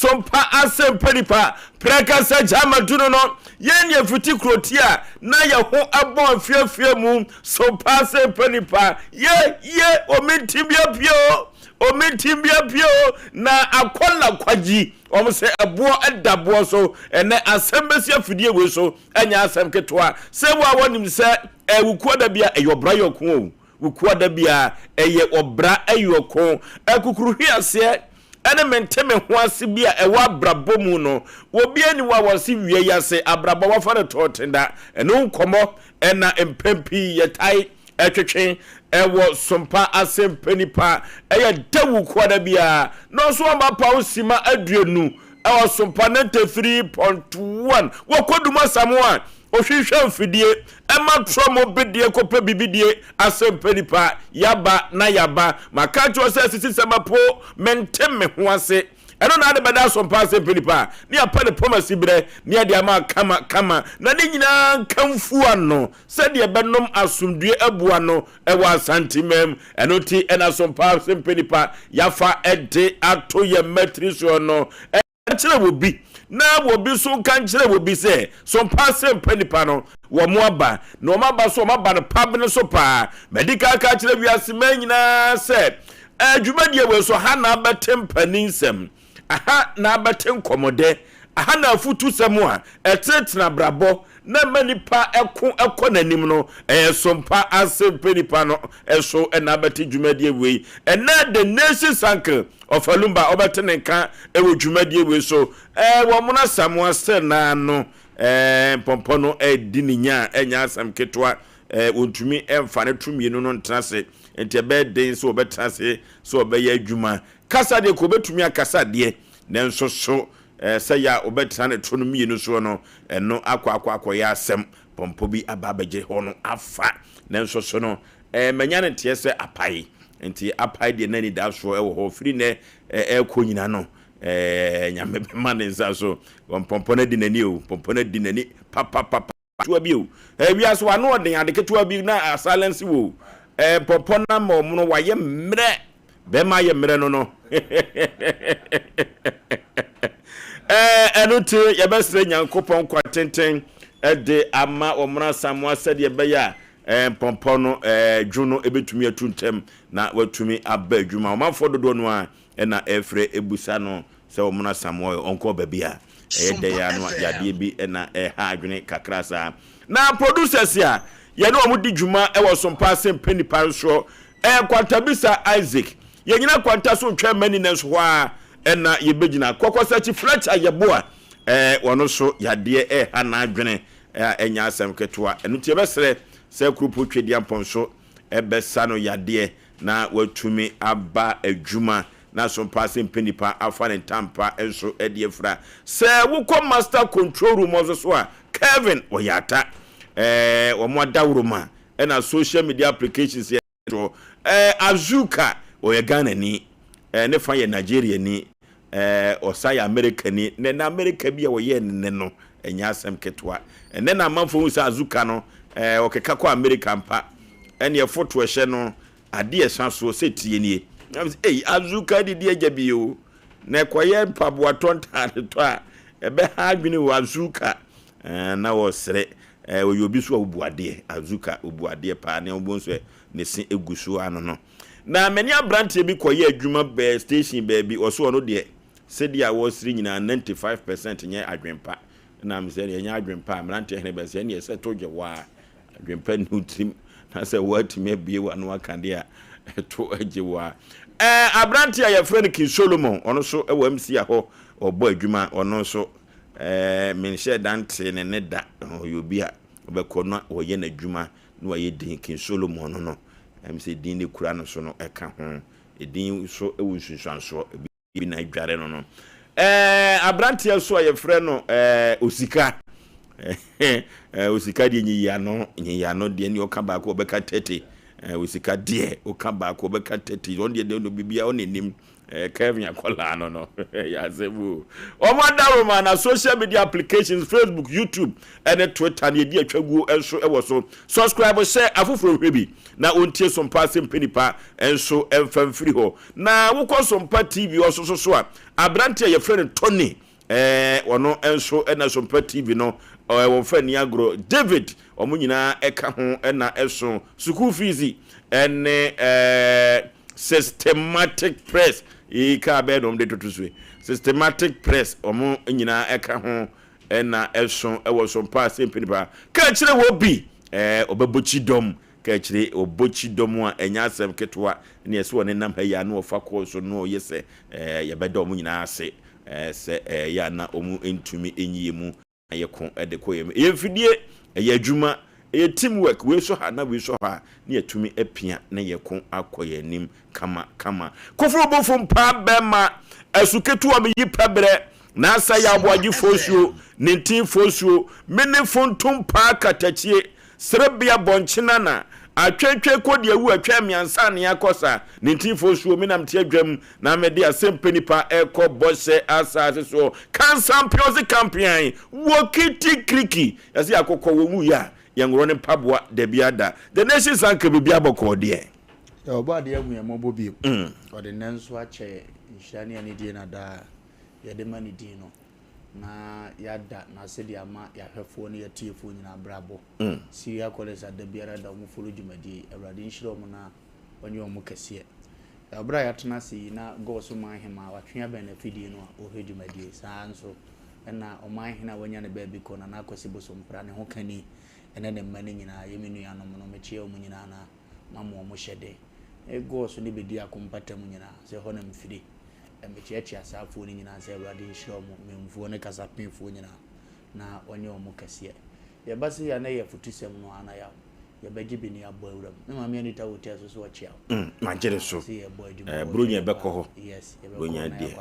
Sompa Asem Mpe Nipa preka se jama duno no yen ye futi krotia na ye ho abon fiafia mu Sompa Asem Mpe Nipa ye omintimbia pio na akola kwaji se abo adabo so ene asembesi afidie we so anya asem ketwa se wa wonim se wukuo da bia eyobra yokon wukuo da bia eye obra ayokon akukuru hwiase ene menteme ho ase bia ewa brabo mu no obi ani wa wose wie yase abrabo wa fare totenda eno nkomo ena empempi yetai etwetwe ewo Sompa Asem Mpe Nipa eye dawu kwada bia no so amba pa osima aduenu ewo Sompa 93.1 wokoduma samoa ohwehwe mfidie ema tromo bedie kopa bibidie Asem Mpe Nipa yaba maka cho se sisi semapo menteme ho ase eno na ade beda Sompa Asem Mpe Nipa ni apa ne promise bre ni ade ama kama na ne nyina kamfu ano se de benom asumdue abua no ewa santimem eno ti ena Sompa Asem Mpe Nipa yafa ede ato ye matriso no kire wobi na wobi so kan kire wobi se Sompa Asem Mpe Nipa no wo mo aba no ma ba so ma ba no pabne so pa medical ka kire wiase manyina se adwumadie we so ha na abatempaninsem aha na abaten komode aha na afutu semu etetena brabo na manipa eko nanim no Sompa Asem Mpe Nipa no eso na abati dwumadie we na the nation cycle of alumba obatenenka ewo dwumadie we so wo mona samoa se na no pompono dininya enya asam ketwa ontumi emfane tumi no ntrase enti be den so obetrase so obeye adwuma kasa de ko betumi akasa de nenso so se ya obetrane tonomi no so no eno akwa ya asem pompo bi ababeje ho no afa nenso so no manyane tie se apai enti apai de nani da so e wo ho firi ne ekonyina no nyame mane za so pompo na di nani o pompo na di nani papa tuwa bi o wiase wa no den ade ketuwa bi na silence wo pompo na mo no wa ye mre be ma ye mre no eno ti ye besre nyankopon kwatenten de ama omra samoa sede be ya pompo no dwuno ebetumi atuntem na watumi aba adwuma omafo dodo no a na efre ebusa no se omra samoa onko babia de ya no yade bi na ha adwene kakrasa na producers ya ye no omudi dwuma ewo Sompa Asem Mpe Nipa so kwantabisa Isaac ye nyina kwanta so twa mani nenso ho a na ye begina kokosachi Fletcher yeboa wono so yade ha na adwene enya asem ketwa enu tie besere se grupu twedia ponso ebesa no yade na watumi aba adwuma na Sompa Asem Mpe Nipa afa ne tampa enso ediefra se wukọ master control room ozo so a Kevin oyata wo mo dawroma na social media applications to Azuka oyegana ni ne fa ye Nigeria ni Osei America ni ne na America bia wo ye ne no enya asem ketwa ne na manfo hu sa Azuka no okeka kwa America mpa ene foto ehye no ade ehya so setie nie Azuka didi agabio na kwaye mpaboa tontade to a ebe ha adwene wo Azuka na wo sere oyobi so obuade Azuka obuade pa ne obonso ne sin egusu ano no na many abrantie bi koye adwuma be station baby oso no de se dia wo siri nyina 95% nye adwempa na me se nye adwempa abrantie ne be se ne se to gyewa adwempa nutrim na se watime bie wa no aka de a to agyewa abrantie ya friend King Solomon ono so ewo MC aho obo adwuma ono so menhye dante ne da oyobi a obekọ no oye na adwuma no oye din King Solomon no MC din ne kura no so no eka ho edin so ewusunsanso bi na adware no abrantie so ye frɛ no osika osika de nyiya no de ni oka ba ko obeka 30 osika de oka ba ko obeka 30 on de no bibia on enim Kevin Akola no yazebu omada Roma na social media applications Facebook YouTube and Twitter na di atwagu enso ewo so subscribe share afoforo hwebi na ontie Sompa Asem Mpe Nipa enso emfam free ho na wokọ Sompa TV oso so a abrante ye friend Tony wono enso na Sompa TV no won fa ni agro David omunyina eka ho na eso school fees systematic press ka be dom de totuswe systematic press omo nyina eka ho na eso ewo Sompa Asem Mpe Nipa ka kire wo bi obebochi dom ka kire obochi dom a enya asem ketwa ne ese woni nam ha ya na ofa ko so no yese ye be dom nyina ase se ya na omu entumi enyi mu ayeko edeko yem yemfidie ye adwuma teamwork we so ha na we so ha ne yetumi apia na yeko akoye nim kama kofro bofo mpa bema asuketu am yi pebre na asa ya Aboagye fosuo 19 fosuo mene fontum pa katachie serebia bonchina na atwetwe kodi awu atwa miansa ne yakosa 19 fosuo menam tie adwam na mede Asem Mpe Nipa eko bose asa so kan sampiozi campaign wokiti kriki yasi akokọ wo mu ya yangro ne paboa de biada the nation sanke bibia bokọ de ya oba de amu ya mobo bi o de nanso ache nhani ani die na da ya de mani di no na yada na sedi ama ya hwefo ne ya tiefo nyina brabo siria college da biara da mu folo djumadi awrade nhiro mu na onye omu kase ya bra ya tena si na go so man hema watwe benefit no o he djumadi sanso na o man hena wanya ne baby ko na akosi boso mpra ne ho kani ene ne mani nyina yeminu ya no no mechie o mu nyina na mamo mo hyede e go so ne bedi akompata mu nyina se ho na mfiri emechechi asafo ni nyina se awrade nhiro mu memfuo ne kasapinfo nyina na onye omu kase ya basi ya na ya futusem no ana ya ya beji bi ni abo awram me ma me ni ta wotia so so chia manjere so bronya beko ho yes bronya die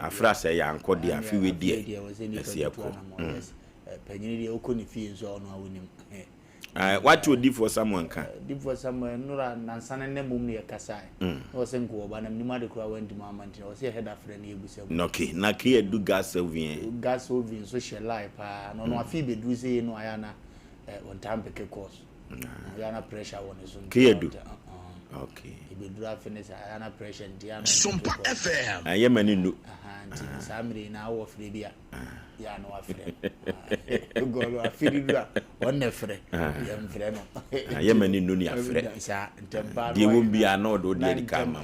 afra se ya anko die afi we die esi akọ penyini die okoni fi nso ono awonim what you did for someone can did for someone nura nansane ne mum ne yakasai o se nko oba na mnima de kura wendi mama nti o se head afre na egusem noki na ke edu gas ovin so she life pa no no afi be du se no aya na on time ke course aya na pressure won so ke edu okay be du afine sa aya na pressure ndi ana Sompa FM aye mani nu nti samire na wo fre bia ya no afre golo afiri bia on ne fre ya mfre no aye mani nu ni afre sa ntempa die wo bia na odo de kama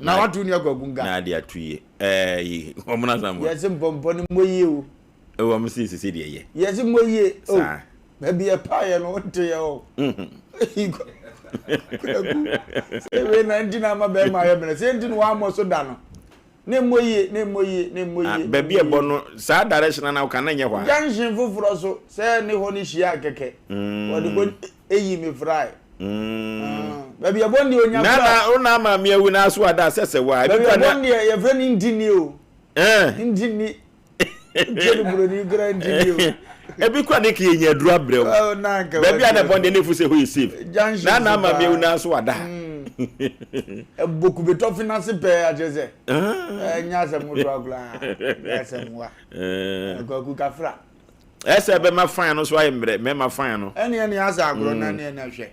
na watu ni agogunga na de atuye yi omuna samu Asem bombo ni moye o e wo msi sisi de ye yes moye o ba bia pa ye no nte ye o we na ndi na ma be ma ye bele se ndi no wa mo so da no ne moye ba bia bo no sa direction na ka na nye hwa junction fufuro so se ne ho ni hia keke o de ko eyi me fry ba bia bo ni onya na una ma me awu na so ada sese wa ba bia bo ni ye fre ni ndi ni o ndi jeli bro ni gra ndi ni o ebi kwa de ke nya dura brem ba bia na bonde ne fu se ho receive na ma me awu na so ada beaucoup beto finance pe ajeze nya se mudu agula ya se mwa ko ka fra ese be ma fan no so aye mbre me ma fan no eni asa agro na ne na hwe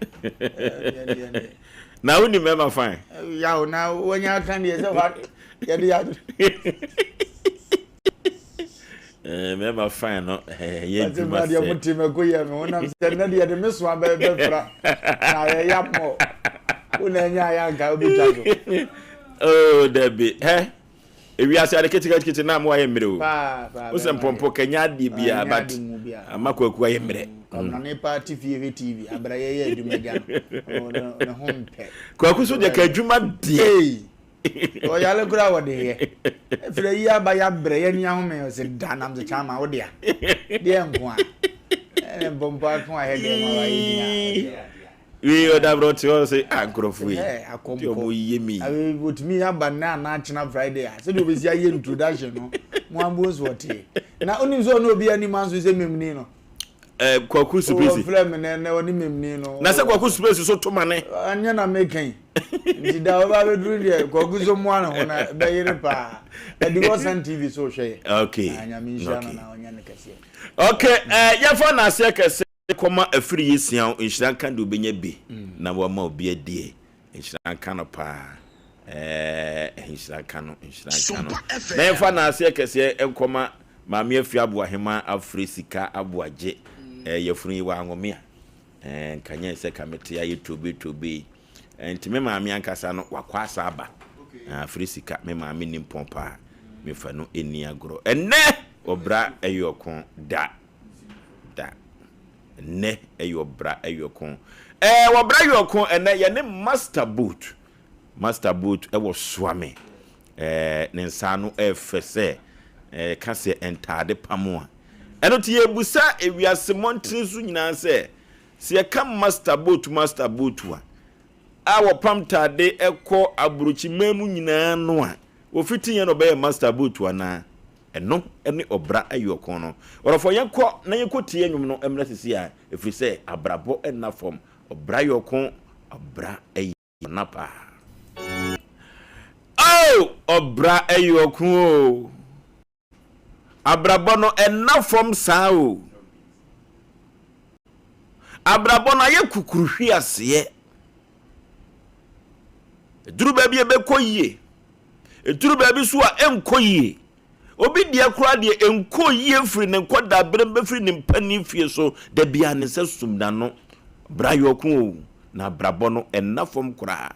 na uni me ma fan ya o na wonya kan de se wa ya de ya me ma fan no ye di ma de mutima ko ya me wona se na de me so ba be fra na ya mo unenya ya ga obitago oh debi ewi ase ade kiti na mo aye mire o se mpompo kenya di bia but amakwaku aye mire na ne party TV abra ye adwumadia no hompe kwaku so de ka adwuma die o yale kura wo de ye efre yi aba ya bre ye nya home o se danam ze chama wo de a de nko a ene mpompo akon a he de ma wa yi we oda brought you say ankrofu yi ti omo yemi awe botimi aba na achina Friday a se de obesi aye introduction no mo ambos wote na onim so na obi ani manso se memni no kwaku space o flame ne oni memni no na se kwaku space so to mane anya na meken Ndida oba bedru de koguzo mu ana hona be yire pa. E di Wasan TV so hwe. Okay. Anyame nshana na onya ne kase. Okay, ya fa na ase kase koma afiri yesian nhyiran kan de obenya bi na wo ma obi adie. Nhyiran kan no pa. Nhyiran kan no. Na ya fa na ase kase enkoma maame afi Aboahema Afrika Aboagye. Yefunu yi wa ngomia. Kanya se kamete ya YouTube. Enti me maame ankasa no wakwasa aba. Afrika me maame ni mpompa. Me fa no eni agro. Enne obra eyokon da. Ne eyobra eyokon. Wobra eyokon enne ye ne master boot e wo swame. Ne nsa no efese kase entade pamoa. Eno ti ebusa ewiase montene su nyina se ka master boot wa. Awo pamtade ekọ abruchi memu nyina no a ofiti ye no be master boot na eno ene obra ayokon no orofo yekọ na yekoti enwum no emra sisi a efiri se abrabo enna form obra yokon obra ayonapa obra ayokon abrabo no enna form saa o abrabo no ayekukuruhwi ase Duru baby ebekoyie. Duru baby so a enkoyie. Obi dia kura de enkoyie firi ne nkoda brem be firi ne mpani fie so da bia ne sesum da no. Bra yoku na brabo no enafom kura.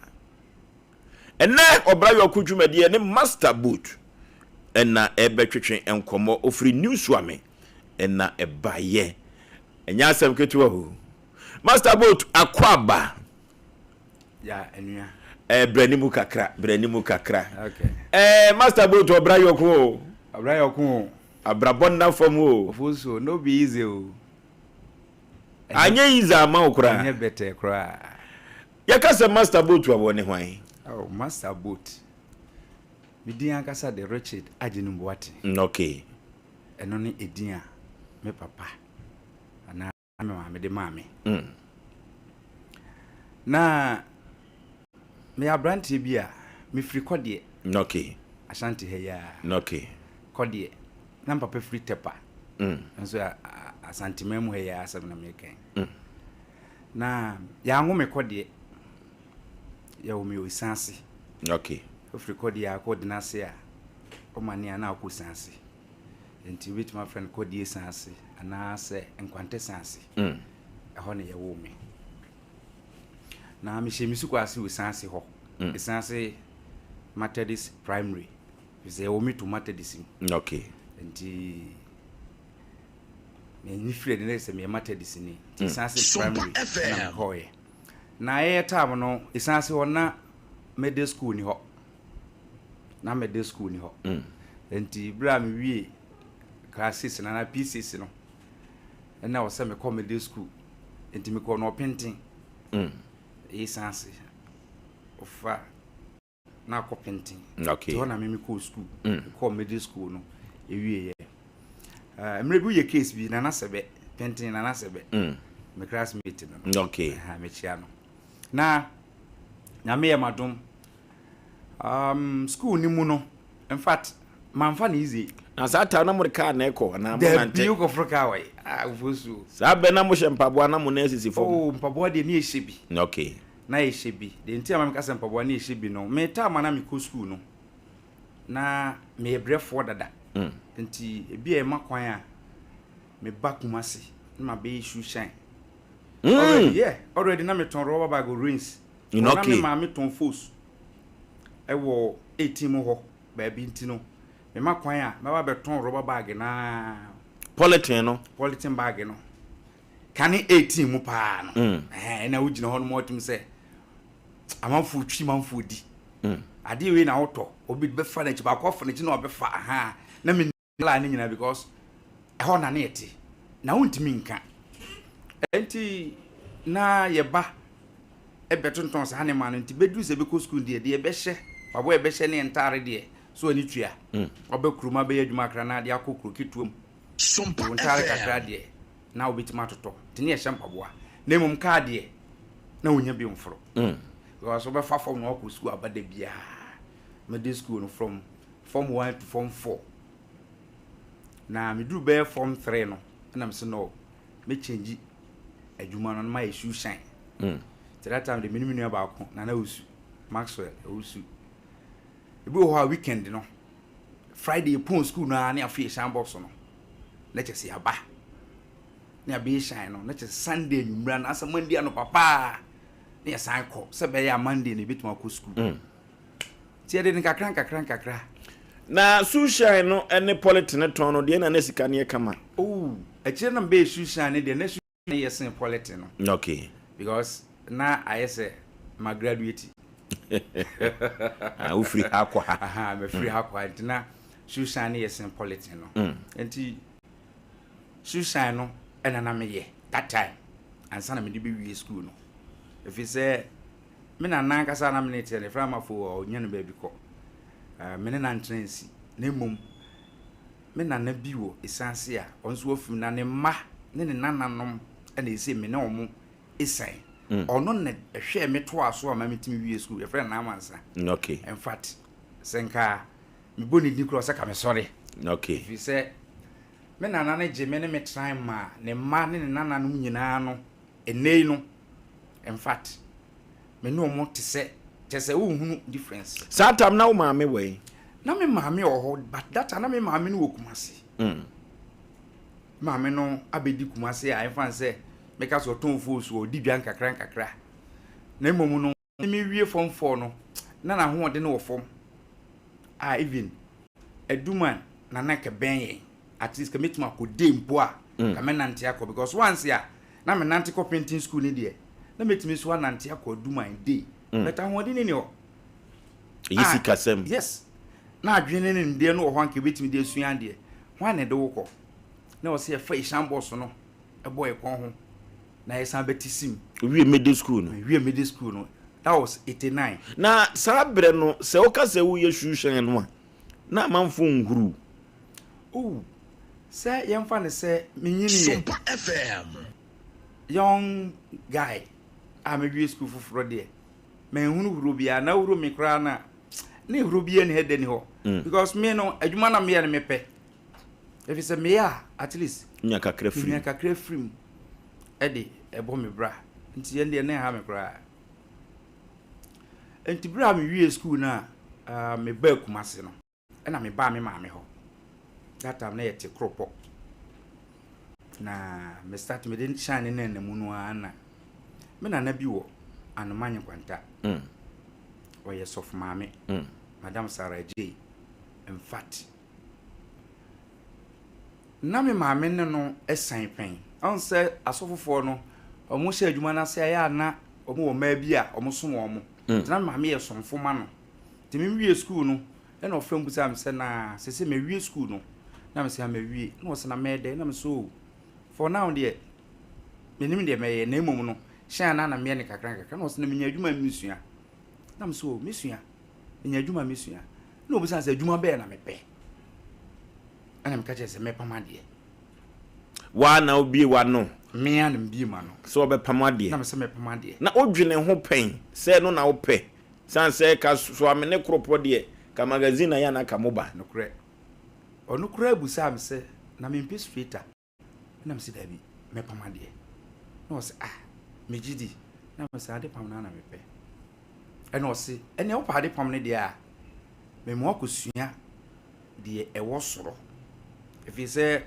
Enne obra yoku dwumade ne master boot. Enna ebetwetwe enkomo ofiri news wame. Enna ebaye. Enya asem ketu ho. Master boot akwaba. Ya enua Branimu kakra. Okay. Master boot obra yoku. Abrabon na fomu. Ofuso no be easy o. Anya easy ama okura. Anya better kra. Yakasa master boot wa woni hwan. Oh, master boot. Midin ankasa de Richard Ajenumboate. Okay. Eno ni edin me papa. Ana me de mame. Na me abranti bia me free kodie. Okay. Ashanti heya. Okay. Kodie. Na papa free tepa. Nso asanti memu heya asem na me kan. Na ya ngo me kodie. Ya o me osansi. Okay. Free kodie akodina se a o mani ana akosansi. Enti with my friend kodie sansi ana se enkwante sansi. Eho ne ye wo me. Na mi shemisu kwa si usansi ho. Isansi Methodist primary. Is a womi to Methodist. Okay. Enti me ni free de se me Methodist ni. Isansi primary na hoye. Na ye time no isansi ho na middle school ni ho. Na middle school ni ho. Enti bra mi wie class 6 na P6 no. Na wo se me come middle school. Enti me ko no painting. Isansi ofa na ko painting. Okay. So na me ko school. Ko middle school no ewie ye. Emre bu ye case bi na sebe painting na sebe. Me classmate no. Okay. Me chia no. Na me ye madom. School ni mu no. In fact, manfa na easy. Na sata na murika na eko na mo nante. The Duke of Africa Oforisuo. Sa be na mo shempabo na mo na esisi fo. Oh, mpabo de ni ehyebi. Okay. Na ehyebi. De ntia ma me kasa mpabo na ehyebi no. Me ta ma na me ko school no. Na me ebrefo dada. Nti ebi e makwan a me bakumase na be issue shine. Already na me ton rubber bag rings. Okay. Na me ma me ton force. E wo 18 mo ho ba bi nti no. Me makwan a me ba be ton rubber bag na Polythene bag no. Kani 18 mu pa no. Na ugina ho no motim se amanfo twi manfo di. Ade we na auto obi be fa na chiba kwa fa na chi na obi fa na me la ni nyina because e ho na na ete na wontimi nka enti na ye ba e betonton sa ne ma no enti bedu se be ko school de e be hye babo e be hye ne ntare de so ani tua obe kuruma be adwuma kra na de akokuru kituom Sompa ntare kakra de na obitima toto tini e hye mpaboa na emum ka de na wonya bi mforo because we far from no school about the bia middle school from form 1 to form 4 na me do be form 3 no and I'm saying no me change adwuma no my shoe shine to that time the minimum about na usu Maxwell usu e be ho weekend no Friday upon school na na afi sandbox no na che se aba na be shine no na che Sunday nwumra na asa Monday no papa na san ko se be ya Monday na bituma ko school tie de kakran na sushine no ene politin ton no de na sika ne kama a kire na be sushine de na sushine yes in politin no okay because na I say my graduate u free akwa me free akwa na sushine yes in politin no enti sushine no ena na me ye that time ansa na me de be wi school no if you say me na nan kasa na me ne tele fra ma fo onya no ba bi ko me ne nan trensi na mum me na na biwo esanse a onso afum na ne ma ne ne nananom na ese me na omo esan ono na hwe me to aso ma metimi wie school e fra na amansa okay in fact senka me boni di cross ka me sorry okay if you say me na na je me ne me try ma ne ma ne nananom nyina no enei no in fact me no mo te se wo hunu difference satam na wo maame we na me maame oho but that na me maame no wo Kumasi maame no abedi Kumasi a ifan se me ka so ton fo so di bia nkakra na emom no me wie form 4 no na ho de no wo form even eduman na ke ben yen at least ka metima ko de mpo a ka me nante akọ because once ya na me nante ko painting school ni de na metimi so nante akọ eduman dey beta ho de ni o yisi kasem yes na adwene ne ndie no ho anke betimi de suan de ho ne de wokọ na o se fa ishan boss no e boy kon ho na yesan betisim we middle school no that was 89 na sabre no se o ka se wo ye hwehwen no na manfo nguru se yemfa ne se menyini Sompa FM young guy I'm school for there me hunu huru bia na huru me kra na ne huru bia ne hede ni ho because me no adwuma na me ya ne mepe if it's a me ya at least nya kakra free edi ebo me bra nti ye ne ha me kra enti bra me wie school na me ba Kumasi no na me ba me ma me ho that time na yete kropo na me start me den shine na mu no ana me na bi wo anomanye kwanta oye sof mame madam Sarah J in fact na me mame no esan pen on say asofofo no omo hye adwuma na se ya na omo wo ma bi a omo so omo na mame ye somfo ma no timi wie school no e na ofam busa am se na se me wie school no na me se am wie na o se na me de na me so for now there menim de me ye na emom no hye na me ne kakran na o se na me nya adwuma misua na me so misua nya adwuma misua na o busa se adwuma be na me pe ana me ka che se me pamade wa na obi wa no me an mbi ma no so be pamade na me se me pamade na odwene ho pen se no na wo pe san se ka so amene kropo de ka magazine ya na ka moba no kre onu kra busa am se na me mpi streeter na me se da bi me pamade na o se me gidi na me se ade pam na me pe e na o se ene o pa ade pam ne de a me mo akosua de e wo soro if you say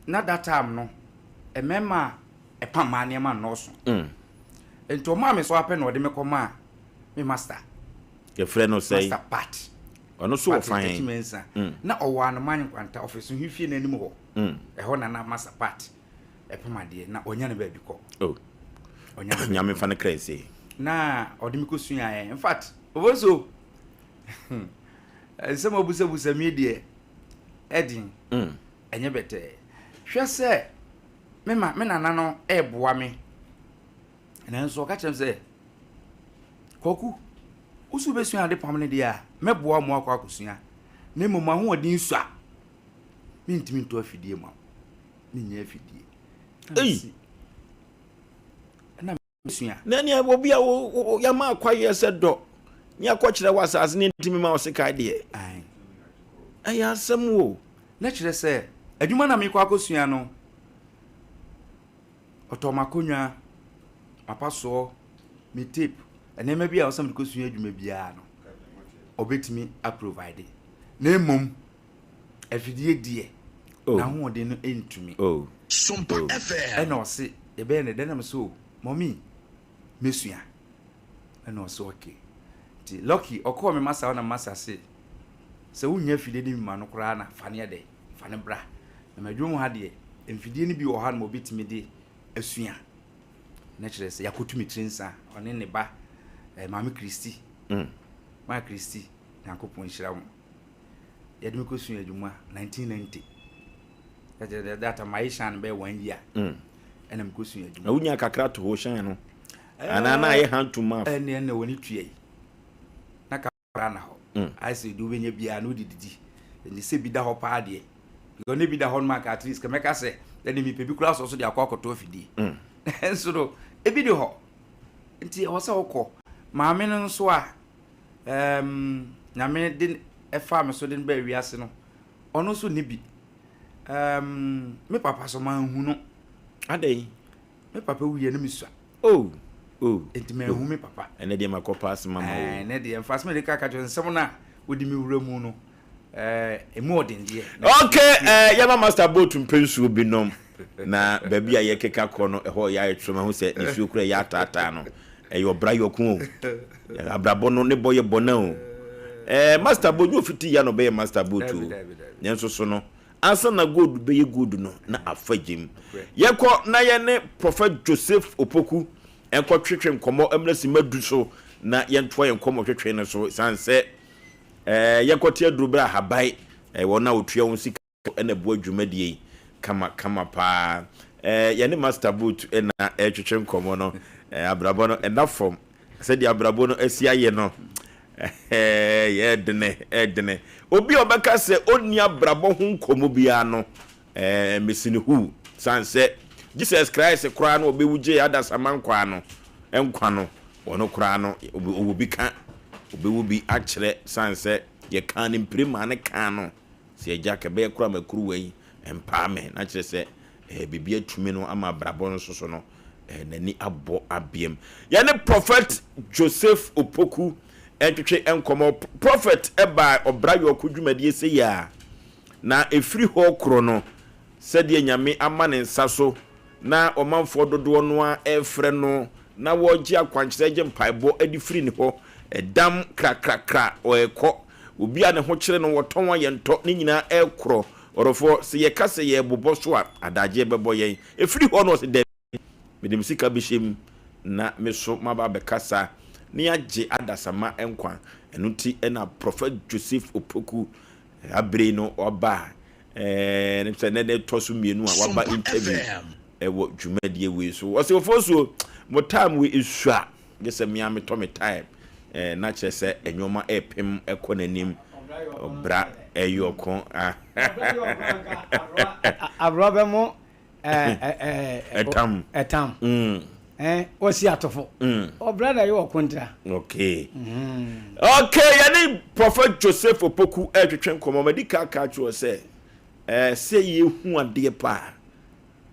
na that time no e mema e pam ma ne ma no so ento ma me so ape na o de me koma me master your friend no say master part ono so fine na o wa no man kwanta office hu fie na anim ho e ho na master part e pamade na onya ne ba bi ko onya me fa ne crazy na o de me ko sua ya in fact oboso some obusa media edin enye bete hwe se me nana no eboa me na nso ka chem se koku usu besua ade pam ne dia meboa mo akwa akosua na moma ho odin sua mintimi nto afidie ma ni nya afidie mesua na ne obi a ya ma kwaye se do ni akɔkyerɛ wasase ne ntimi ma osika de ai ɛyɛ asɛm wo na kyerɛ sɛ adwuma na mekɔ akɔsua no ɔtɔmakonwa apasoɔ me tape ɛnɛma bi a ɔsɛm de kɔsua adwuma biara no obetimi a provide na mmom afidie die na hoɔden no entumi Sompa FM ɛna ɔse ɛbɛyɛ ne dɛnam so mommy mesua ɛna ɔse okay ti lucky ɔkɔɔ me masa na masa se sɛ wonya afidie de mima no koraa na fa ne yɛ dɛ fa ne bra na madwom ha deɛ mfidie no bi wɔ ha na obetimi de asua na kyerɛ sɛ yakotumi trensa ɔne ne ba maame Kristi ma Kristi na akopon hyira mo yɛde me kɔsua adwuma 1990 that my shan be 1 year ɛna me kɔsua adwuma na wonya kakra to ho shan no ana na ye hand to mouth ɛne na woni tuai na kakra na hɔ I say do benya bia no dididi ɛne se bi da hɔ pa de because ne bi da hɔ no mark at least ka meka sɛ ɛne mi pe bi kura so de akɔkɔtɔ afidi enso do ebi de hɔ nti ɛwɔ sɛ wokɔ maame no nso a nyame de ɛfa me so de ba wiase no ɔno so ne bi me papa so man hu no adai me papa wuye ne misua enti me hu me papa ene de makopa asema ma wo ene de emfas me de kaka jo nsem na wodi mi wura mu no emu odin de okay yama master boat mpensuo binom na baby a ye keka kɔ no ɛhɔ ya etwema ho sɛ nsuo kura ya tata no ɛyɛ obra yɔko abrabɔ no ne boye bona o master boat no fiti ya no be master boat o nyenso so no ansa na gold be ye good no na afagim yekɔ na ye ne prophet Joseph Opoku enko twetwe nkomo amrasi madu so na yento ye nkomo twetwe ne so sanse yekɔ tie durubra habai wona otua won sika na bo adwumadie kama pa ye ne master boot na twetwe nkomo no abrabo no enda from said the abrabo no asia ye no ye dene obi obeka se oni abrabo ho nkomo bia no mesini hu sanse Jesus Christ kra no obewuje adasama nkwa no enkwa no wono kra no obi ka obi akere sanse ye kan ni prima ne kan no se agya ka be kra makuru wai empa me na kire se bibia tumi no ama abrabo no soso no nani abo abiem ye ne prophet Joseph Opoku entwetwe enkomo prophet eba obrayo okudwumadie se ya na efiri ho kro no sede nyame ama ne nsa so na omanfo dodo no a efre no na wogi akwankyere gye mpaebo adi firi ne ho edam krakrakra oekɔ obi a ne ho kyere no woton wa yento ne nyina ekro orofo se ye kase ye bobɔ so a adagye bɛbɔ yen efiri ho no se de medim sika bihim na meso maba bekasa ni agye adasama enkwa enuti ena prophet Joseph Opoku abre no oba ne se ne tosu mienu a waba interview ewo dwumadie we so Osei Oforisuo mo time we isua gese me am to me time na kyerese enwoma epem ekonanim obra eyoko abrobe mo etam osi atofo obra da yo kontra okay yani prophet Joseph Opoku etwetwe nkomo medika ka cho se ye hu ade pa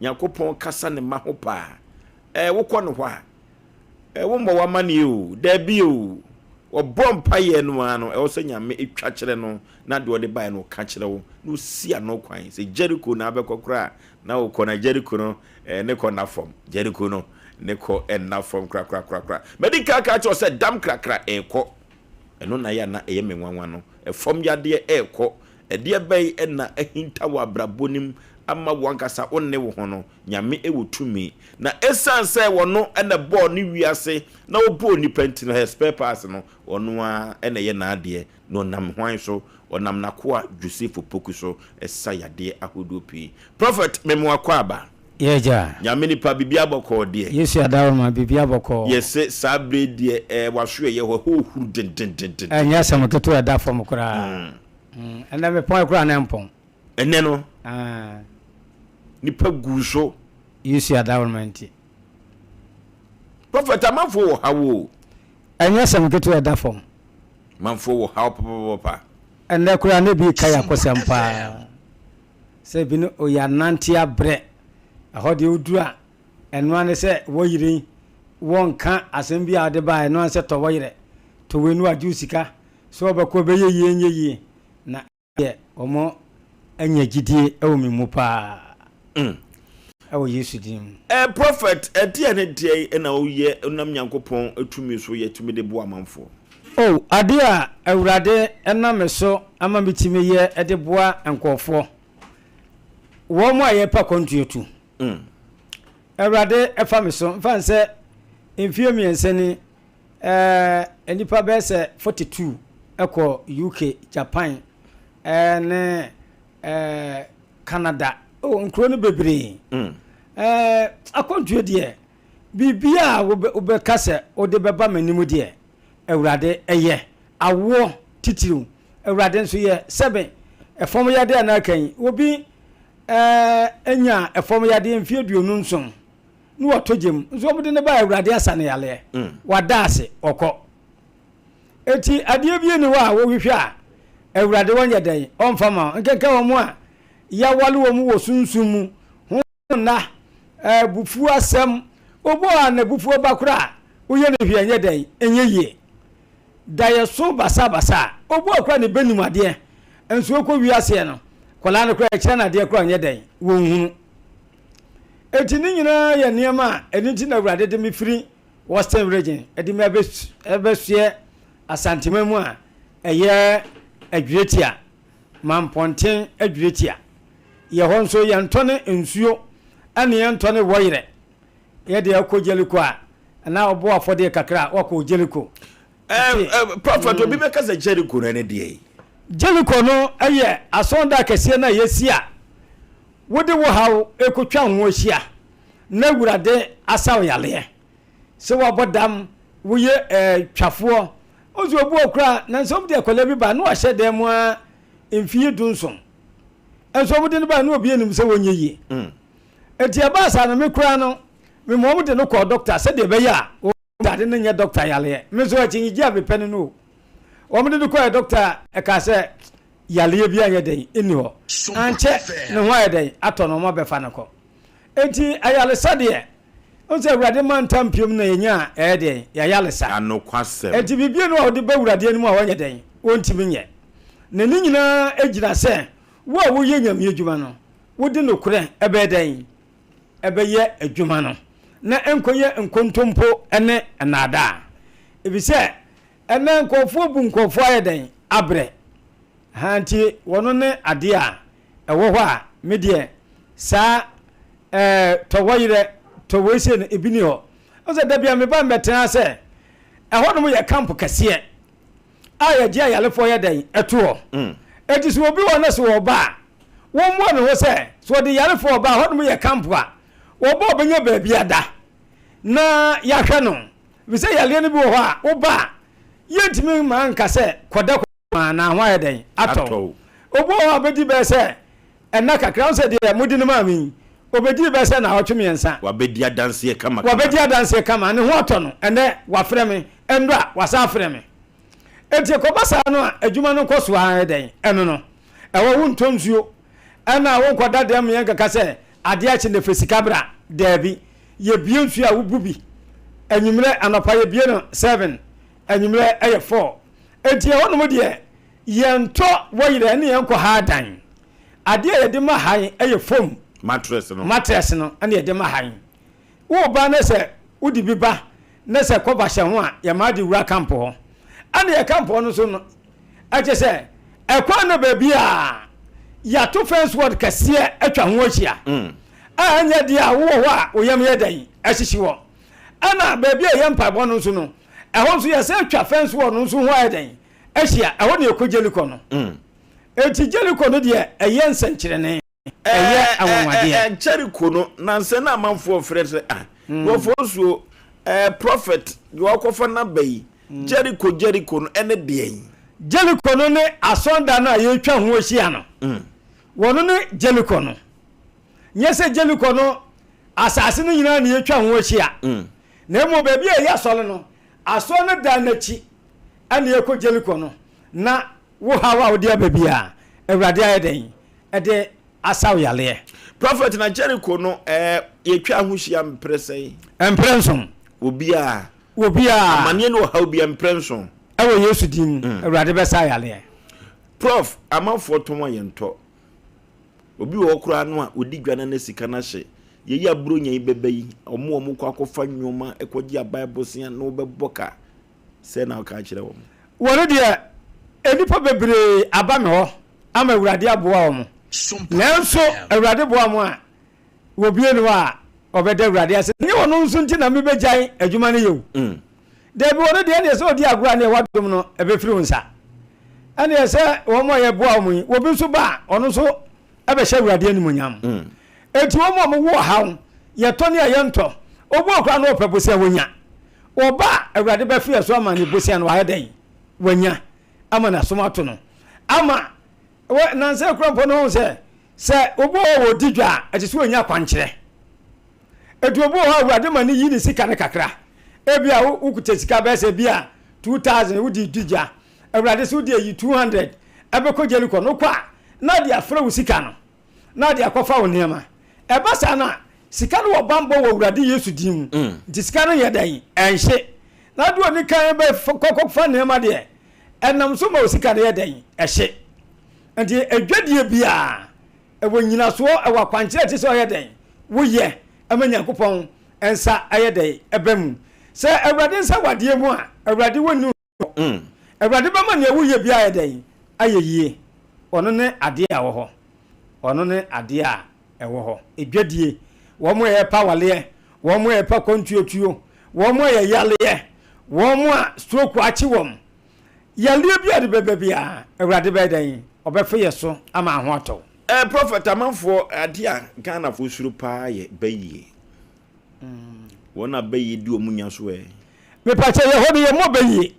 Yakopon kasa ne maho pa wokɔ no hɔ a wo mbɔ wamane o da bi o obɔ mpaye no ano wo sɛ nyame etwa kyerɛ no na de ode bae no ka kyerɛ wo no sia no kwan sɛ Jericho na abɛkɔkora na wo kɔ na Jericho no ne kɔ na fam Jericho no ne kɔ na fam krakrakrakra medika ka kyerɛ sɛ dam krakra ekɔ ɛno na ya na ɛyɛ menwanwa no fam yade ekɔ ɛde bai na ahinta wa brabonim ama wankasa onne wo hono nyame ewotumi na esanse wono ena bo ni wiase na obo ni penti no spare parts no ono a ena ye na ade no nam hwan so onam nakoa Joseph Opoku so esa yade ahodopi prophet memo akwaba yeja nyame ni pa bibia boko de yesu adawo ma bibia boko yese sabre de wahwe ye ho huru den enya samototo ada fom kura ena me pon kura na mpon ene no nipa guso yesu adawo ma nti prophet amanfo wo hawo anya sam keto eda fom manfo wo hawo papa enne kura ne bi kaya kosempa se bi no oyanante abre ahode odura eno ane se woyire wonka asem bi ade ba eno ase to woyire to wenu ajusika so obako be ye na ye omo anya gidie ewo mimu pa ewo Yesu dim prophet etie ne die na oye onam Nyankopon etumi so ye tumi de bo amanfo ade a awurade enam so ama mitimi ye ede boa enkofo wo mo aye pa kontuetu awurade efa me so mfa nse mfie mienseni enipa be se 42 eko UK Japan ne Canada nkro no bebre akontue de bibia wo kase o de beba manimu de awurade eye awo titiru awurade nso ye 7 efom ya de na kan obi enya efom ya de mfie aduonu nson no watojem nso obde ne ba awurade asane yale wadase okọ eti ade bie ni wa wo hwehwe a awurade wonye den onfama nkenka wo mu a ya wale wo mu wo sunsumu ho na bufu asem obo a na bufu bakura uye ne hwe enye den enye ye da ye so basa obo akwa ne benim ade enso okọ wiase no kola ne kra kire na ade kra enye den wo hunu eti ni nyina ye niema eniti na awurade de me firi Western region edi me ebesue asantememu a eye adwuretia mamponten adwuretia ye ho nso ye ntone nsuo ane ye ntone woyire ye de akojeliko a na obo afode kakra wako jeliko prophet obi be kasa Jericho na ne de Jericho no eye asonda kese na yesia wode wo hawo ekotwa ho ahia na wurade asaw yale se wabodam woye twafo ozu obu okra na nsom de akola bi ba no ahye dem a emfie dunson enso de ne ba no obi enim se wonye yi eti abasa na me kura no me mom de no ko doctor se de be ya o de ne nya doctor yale me so achi gi abi pen no o me de ko doctor e ka se yale bi anya den eni ho anche ne ho ayeden atono mo be fa ne ko eti ayale sade onse awurade man tampiom na yenya ede ya yalesa anokwasem eti bibie no odi ba awurade anim a wonye den wontimi nye na ni nyina ejira se wo ye nyam yedwuma no wodi no kure ebe den ebe ye adwuma no na enkoye nkontompo ene anada ebise ene nkofo bu nkofo ayeden abre hanti wono ne ade a ewo ho a medie sa towoyire to wese no ebini ho oze da bia me ba mbetena se ehodom ye camp kase aya gia yalefo ye dan eto ho eti so obi wona se wo ba wo mo ne ho se so de yalefo ba hodom ye camp a wo ba obenya ba bia da na ya hwe no bi se yale ne bi ho a wo ba yentimi ma nka se koda ma na ho ye dan ato obo ho abedi be se enna kakra se de mudi ne ma mi obedi be se na hotwe yensa wabedi adanse kama ne ho oto no ene wafre me endra wasa afre me enti ko basa no a adwuma no koso ha den eno no ewo wonto nsuo ana wo koda dem yen kaka se ade a chi ne fesika bra dabi ye bie nsuo a wububi anyimre anopa ye bie no 7 anyimre eye 4 enti ewo no mo de ye nto wo yire ne yen ko ha dan ade ye de ma han eye fom mattress no ane ye de ma han wo ba na se udi bi ba na se ko ba hye ho a ye ma de wura camp ho ane ye camp ho no so no a che se ekwa na ba bi a ya to fence word kase atwa ho ahia anya de a wo ho a oyam ye dan ahihyi wo ana ba bi a ye mpabo no so no ehon so ye se atwa fence word no so ho adan ahia ehon ne ekojeliko no eti jeliko no de eye nsankyerene Jericho no nanse na amanfo frese wo fosuo prophet wo kofa na bayi Jericho no ene de Jericho no ne asonda na ye twa ho ahia no wono ne Jericho no nyese Jericho no asase no nyina ne ye twa ho ahia na mo baby e ya sole no aso no da na chi ane ekọ jeliko no na wo hawa odi baby a awurade ayeden e de asaw yale prophet na Jericho no yetwa ahohia mpresei emprenson obi a amane no ha obi emprenson ewo Yesu din awurade be sa yale prof amafo to mo yento obi wo kura no a odi dwana na sika na hye yeyi aburo nya ibebe yi omo kwa kofa nwoma ekogi bible sia no beboka se na ka kire wo woro de enipa bebre aba me ho ama awurade aboa wo mo nanso awurade boa mo a wo bie no a obede awurade ase ni wono nso nti na me begyan adwuma ne yew de bi woro de ne so odi agura ne wadom no ebe firi wonsa ane ese wo mo ye boa mo yi wo bi so ba ono so ebe hye awurade animonyam eti wo mo wo hawo ye to ne ye nto obo okra no opebose wonya oba awurade be fi so ama ne bose no wa den wonya ama na somato no ama na nse krampo no se obo wo digwa ati so wonya kwankere etu obo ha awurade ma ne yi ne sika ne kakra ebia ukuta sika be se bia 2000 wudi digwa awurade so di yi 200 ebe ko jeliko no kwa na dia fra wo sika no na dia kofa wo niema eba sa na sika no wo bambo wo awurade Yesu din di sika no ye dan enhye na do ni kan be kokofa niema de enam so ma wo sika no ye dan ehye enti edwadie bia ewo nyina so ewa kwankire ti so ye dan wo ye amanya kopon ensa aye dan ebam se awurade nsa wadie mu a awurade wonu awurade ba ma ne wo ye bia aye dan ayeyie ono ne ade a wo ho ono ne ade a ewo ho edwadie wo mo ye pa wale wo mo ye pa kontuotuo wo mo ye yale wo mo a stroke achi wom yale bia de bebe bia awurade ba dan obefe yeso ama ho ato prophet amanfo ade a Ghana fo suru pa ye bayie wona bayie di omunya so me pa che ye hodi ye mo bayie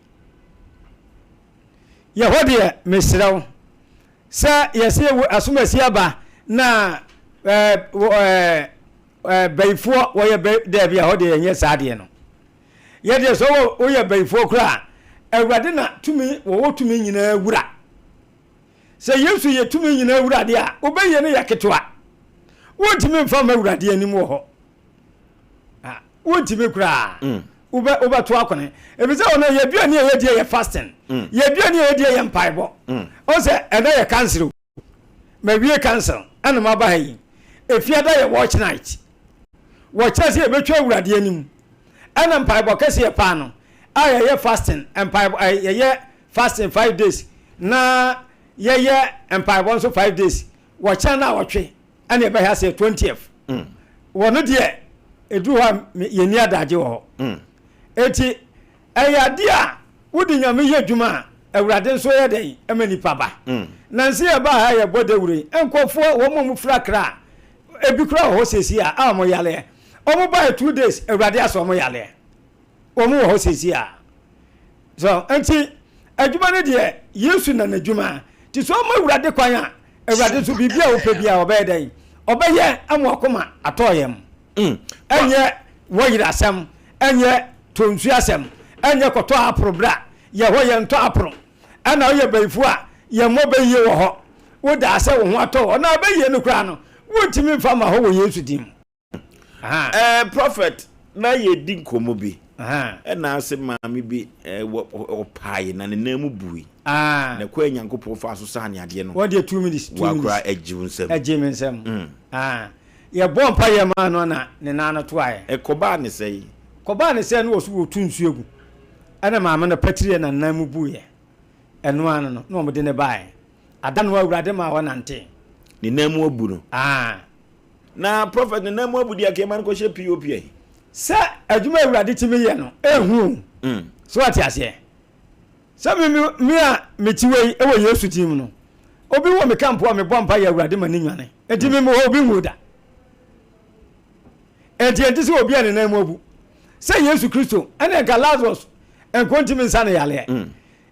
ye hodi ye mesraw sa yesi asumasi aba na bayfo wo ye de bia hodi ye nye saade no ye de so wo ye bayfo kra awurade na tumi wo tumi nyina wura se Yesu ye tumi nyina awurade a obaye ne yaketwa wontimi mfa ma awurade anim wo ho wontimi kra uba to akone ebize ona ye duane ye die ye fasting ye duane ye die ye mpaibo o se eda ye cancel ma wie cancel ana ma ba hayi efiada ye watch night watch se ye betwa awurade anim ana mpaibo kase ye pa no aya ye fasting mpaibo ye fasting 5 days na ye empire so 5 days watch na watwe ana ebe ha say 20th wono de edu ha ye ni adaje wo eti ayade a wudi nyame ye dwuma awurade nso ye den amani paba nansi e ba ha ye bodawure enkofo wo mo frakra ebi kra ho sesi a amo yale omo ba 2 days awurade aso mo yale omo ho sesi a so enti adwuma ne de Yesu na nadwuma ti so mo awurade kwan a awurade so bibia wo pe bia obe den obeye amwakoma atoyem enye wo yira asem enye tonsu asem enye koto aprobra ye ho ye nto apro ana wo ye baifu a ye mo beye wo ho wo da ase wo ho ato na beye no kra no wontimi mfa ma ho wo Yesu dim prophet na ye di nkomo bi na ase maami bi opae na ne namu bui na kwa nyankopon fa so sa ne ade no what dey 2 minutes wa kra ejiwunsem ye bon pa ye ma no na ne nana to aye koba ne sei no wo so wo tunsu egu ana maama na patire na namu buye eno ano no no mo de ne bae ada no awurade ma wa nante ne namu abu no na prophet ne namu abu dia ke man ko she pop ai se adwuma awurade timi ye no ehu so ati ase se mi a metiwei ewo Yesu tim no obi wo me kampo a me bompa ye awurade mani nwane enti mi mo obi nguda enti se obi ane namu abu se Yesu Kristo ene ga Lazarus en kontimi nsa ne yale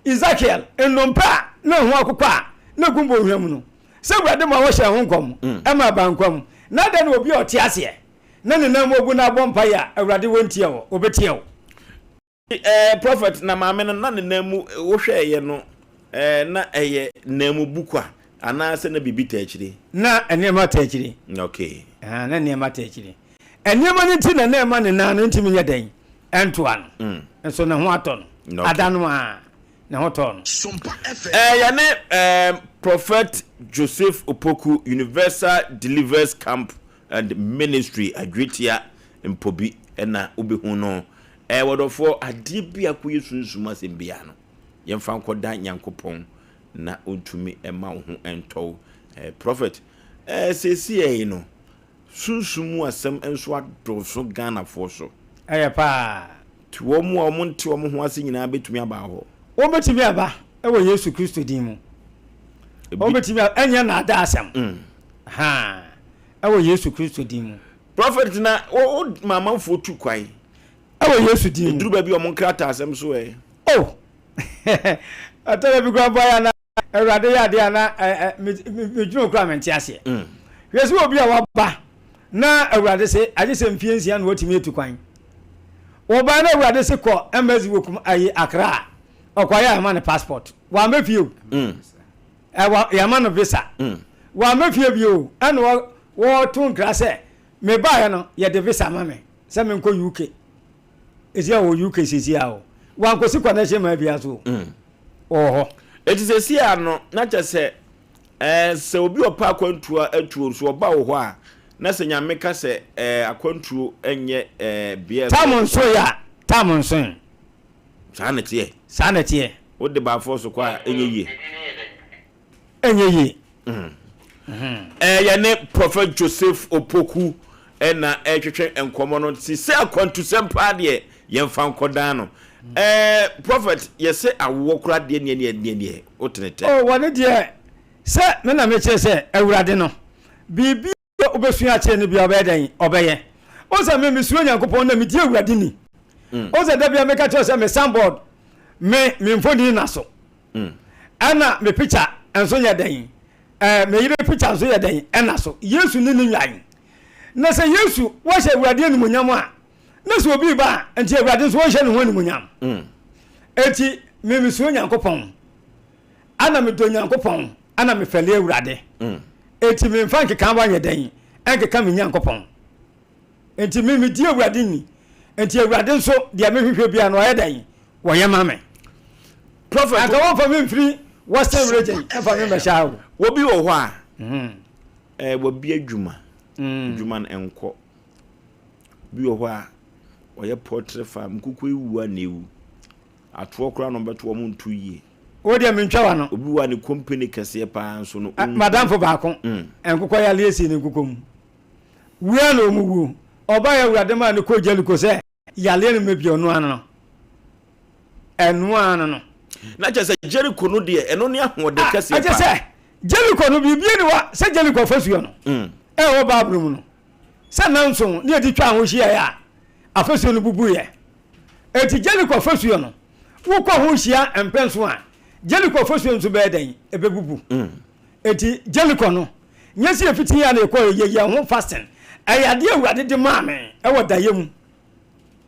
Ezekiel enompa na hu akokwa na gumbo hwam no se awurade ma wo hye ho nkom e ma ba nkom na da na obi oti ase na ne nam ogu na bompa ya awurade wontie wo obetie wo prophet na maame no na ne namu wo hweye no na eye namu bukwa ana se na bibi ta akire na enema ta akire okay na enema ta akire enema ne ti na enema ne na no ntimi nya dan entoa no nso ne ho ato no adano a ne ho to no Sompa FM ya ne prophet Joseph Opoku Universal Deliverance Camp and Ministry Adwetia Mpobi na obehu no wodofo ade bia ko yesunsuma sembia no yemfa nkoda nyankopon na ontumi ema wo ho ento prophet sesi no sunsumu asem enso adoso Ghana for so pa tuwo mu a monte wo ho ase nyina betumi aba ho wo betumi aba ewo Yesu Kristo din mu wo betumi anya na ada asem ha ewo Yesu Kristo din mu prophet na o mama fo tu kwai ewo Yesu din mu duru ba bi o mon krata asem so oh atara bi gwa boya na Ewurade ya de ana me djuro kra menti ase Yesu obi a waba na Ewurade se aje se mfiensia na wotimi etukwan wo ba na Ewurade se ko embassy wokum ayi Accra okwaya ama ne passport wa mafio ya ma no visa wa mafio bio ana wo tun kra se me ba ya no ye de visa ma me se me nko UK ezia wo UK sisia o wa nkosi kwa na she ma bia so oho etise sia no na chese se obi opa akwantua atuo so oba wo ho a na se nyame ka se akwantuo enye bia tamonso ya tamonso sanete wo de ba fo so kwa enye ya ne prophet Joseph Opoku na twetwe enkomo no se akwantu sempa de yemfa nkodan no prophet yese awo kura de ne otenete wone de se me na me che se Ewurade no bibi obesua che ne bia obedan obeye o se me misuro Nyankopon na me di Ewurade ni o se da bia me ka che se me soundboard me mfoni na so ana me picture enso nya dan me yire picture enso ya dan ena so Yesu ni nwan na se Yesu wo hye Ewurade ni munyam a na so obi ba enti Ewurade so wo hye ne ho ni munyam eti me misuro Nyankopon ana me do Nyankopon ana me fele Ewurade eti me mfa nkeka ba nya dan enkeka me Nyankopon enti me di Ewurade ni enti Ewurade so de me hwehwe bia no ya dan wo ye ma me prophet aka won fa me mfiri western region fa me be sha wo bi wo ho a wo bi adwuma adwuma na enko bi wo ho a wo ye portrait farm kuku ewu na ewu ato kora no beto mo ntu yie o de me ntwa wa no obi wa ne company kese pa nso no madam fo ba ko enkoko ya lesi ne kukom wia no mu wu oba ya Ewurade ma ne ko jeliko se ya le ne mebi onu ano enu ano no na je se Jericho no de eno ne ahode kese pa aje se Jericho no bibie ni wa se Jericho fasuo no wo Bible mu no se nanso ne edi twa ho hia ya afasuo no bubu ye eti Jericho fasuo no wo ko ho hia empenso a Jericho fasuo nso be dan ebebubu eti Jericho no nyesi efiti ya na ekọ ye ho fasting ayade Ewurade de maame wo dayem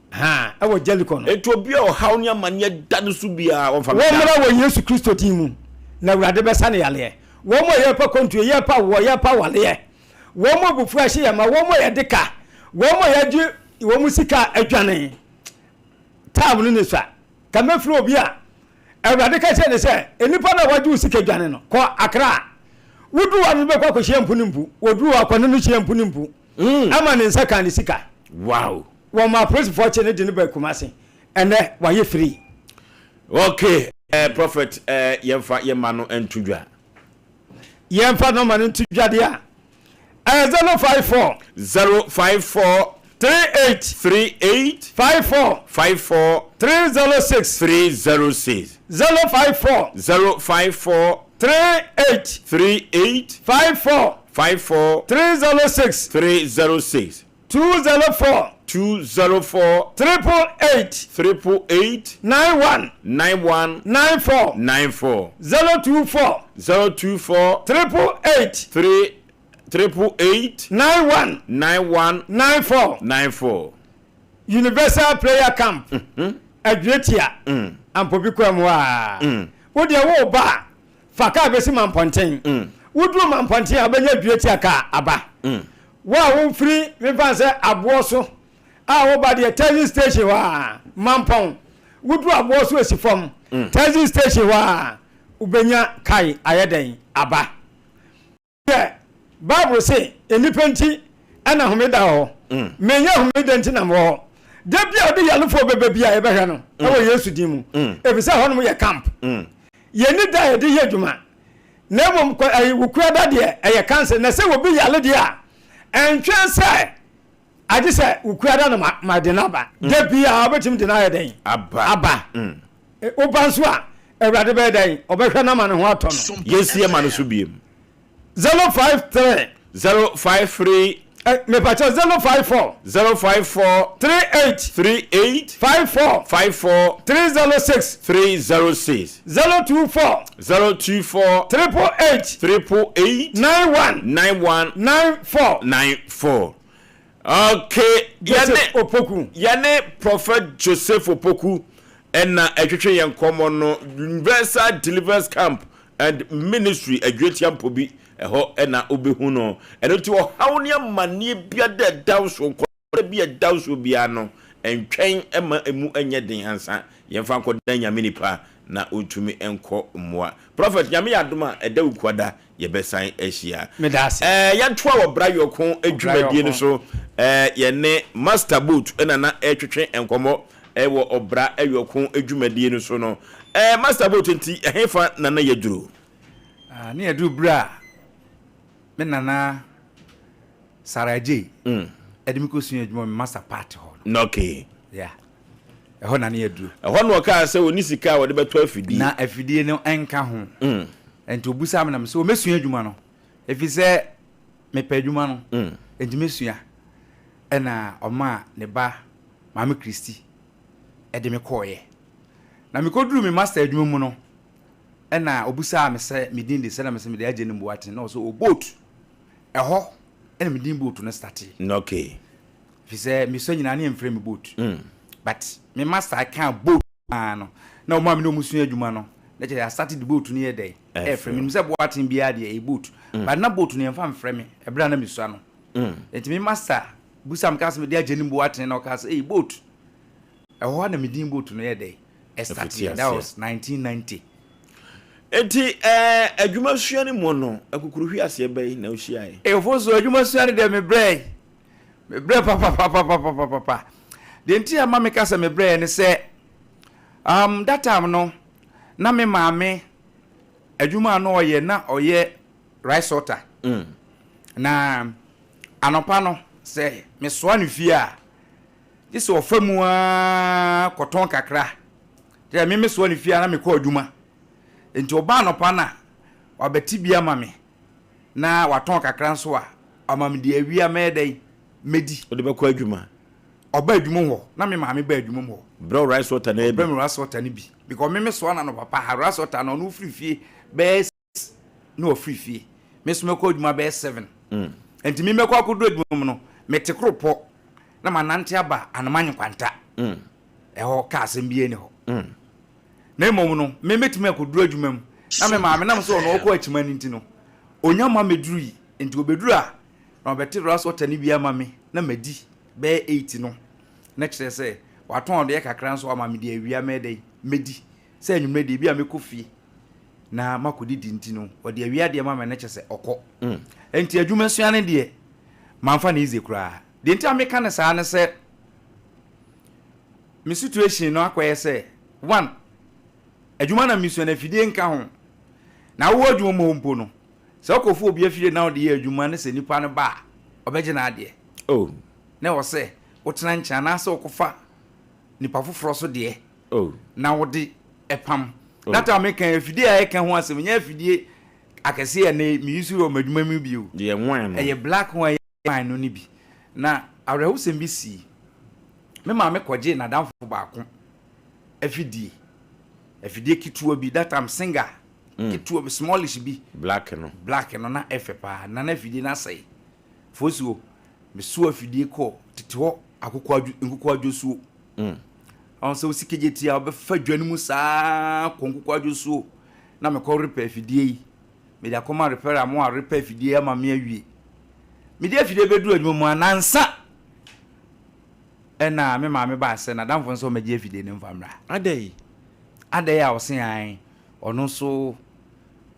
ha wo Jericho no eti obi o haw ne amane dan so bia wo fa wo mara wo Yesu Kristo tin mu na Ewurade be sane yale wo mo ye pa kontu ye pa wo ye pa wale wo mo bufu ahye ya ma wo mo ye deka wo mo ye di wo mu sika adwane tab no ne swa ka mafiri obi a Ewurade ka che ne se enipa na waju sika adwane no ko Accra wudu wa no be kwa ko hye mpunimpu wodu wa kwa no hye mpunimpu ama ne nsa kan ne sika wow wo ma praise for che ne de ne ba kumase ene wa ye free okay prophet yemfa yemano entudwa yemfa no man entudwa de a 054 38 54 306 054 38 54 306 204 888 91 94 024 888 9194 Universal Prayer Camp Adwetia ampobi kwamu a wo de wo ba faka besi mamponten woduru mamponten abanya adwetia ka aba wo free me fan say abo so a wo ba de television station wa mampon woduru abo so esi fom television station wa ubenya kai ayeden aba Bible say enipenti ana homeda ho menya homeda ntina mo debia odi yalofo bebebia e behwe no e wo Yesu din mu ebisa ho no ye camp ye ni da ye de ye dwuma na mom wukua da de e cancer na se wo bi yale de a entwe se ade se wukua da no ma de na ba debia obetim de na ye den aba obanso a ewrade be den obehwe na ma ne ho ato no yesie ma no so biem 053 me pacho 054 38 54 306 024 888 9194 okay yane prophet Joseph Opoku ena etwetwe yenkomo no Universal Deliverance Camp and Ministry adwetiam pobi eho ena obehu no eno ti o hawne amane bia da dawso nko bia dawso bia no entwen ema emu anya den ansa yemfa nko dan nyame nipa na otumi enko mmoa prophet nyame yadoma eda ukwada yebesan ahia yatwa wo bra yokon adwumadie no so ye ne master boat ena na etwetwe enkomo ewo obra ayokon adwumadie no so no master boat nti ehefa na na yaduro ne yadu bra me nana saraje edimiko sun adwuma master part ho no okay yeah eho na ne yadu eho no ka se oni sika wo de beto afidi na afidi no enka ho enti obusa me na me se o mesun adwuma no efi se me pa adwuma no enti mesua ena oma ne ba mama Kristi edime koye na me koduru me master adwuma mu no ena obusa me se me din de se na me se me de agye ne mbuate na so o boat eho ena me din boat no start okay fi se me so nyina ne mfrɛ me boat but me master I can't boat no na o ma me no musu adwuma no na je I started the boat ni e dey frɛ me se boatin bia de e boat but na boat no yemfa mfrɛ me e bra na me sua no enti me master busa me ka se me de agye ne mbuate na o ka se boat eho na me din boat no e dey started that was 1990 enti adwuma suane mo no akukuru hwi ase bai na ohia e Oforisuo adwuma suane de me bre papa de enti ama me ka se me bre ne se that time no na me maame adwuma no oye na oye rice water na anopa no se me soa ne fie a dise ofamu a koton kakra de me soa ne fie na me kɔ adwuma enti oba no pa na wabeti bia mame na waton kakra nso a amame de awia meden medi o de be ko adwuma oba adwuma ho na me maame ba adwuma ho bro rice water na bro rice water ni bi because me so na no papa ha rice water no free fie be no free fie me so me ko adwuma be 7 enti me ko akodo adwuma no me te kropo na manante aba anamanyi kwanta ho ka asem bie ni ho na emom no me metime akoduru adwuma mu na me maame na so no okọ akima ni ntino onya ma meduru yi enti obeduru a na obeti rice water ni bia ma me na madi be 8 no na kire se waton de kakra nso ama me de awia meden medi se anwumre de bia me kofie na makodidi ntino ode awia de ma me na kire se okọ enti adwuma suane de manfa na ize kura de enti ameka ne saa ne se me situation no akoye se 1 adwuma na miso na fidie nka ho na wo adwuma mo mpo no se okofu obi afide na ode ye adwuma ne se nipa ne ba obeje na ade na wo se wotena ncha na se okofa nipa foforo so de na wode epam that time kan afidie a eka ho asem nya afidie akese ya na mi yusu ro madwuma mi bio ye nwan no ye black one wine no ni bi na awrehu sem bi si me ma me koje na danfo ba ko afidie kitua bi that time singer ketu smallish bi black no na efe pa na afidie na sai fosuo me so afidie ko tete ho akokwa adwosuo on so sikeje tia obefa dwane mu saa konkokwa adwosuo na me ko repair afidie yi me da koma repair amo a repair afidie ama me awie me dia afidie beduru adwuma mu anansa ena me ma me ba se na damfo nso me je afidie ne mfamra adai a osen an ono so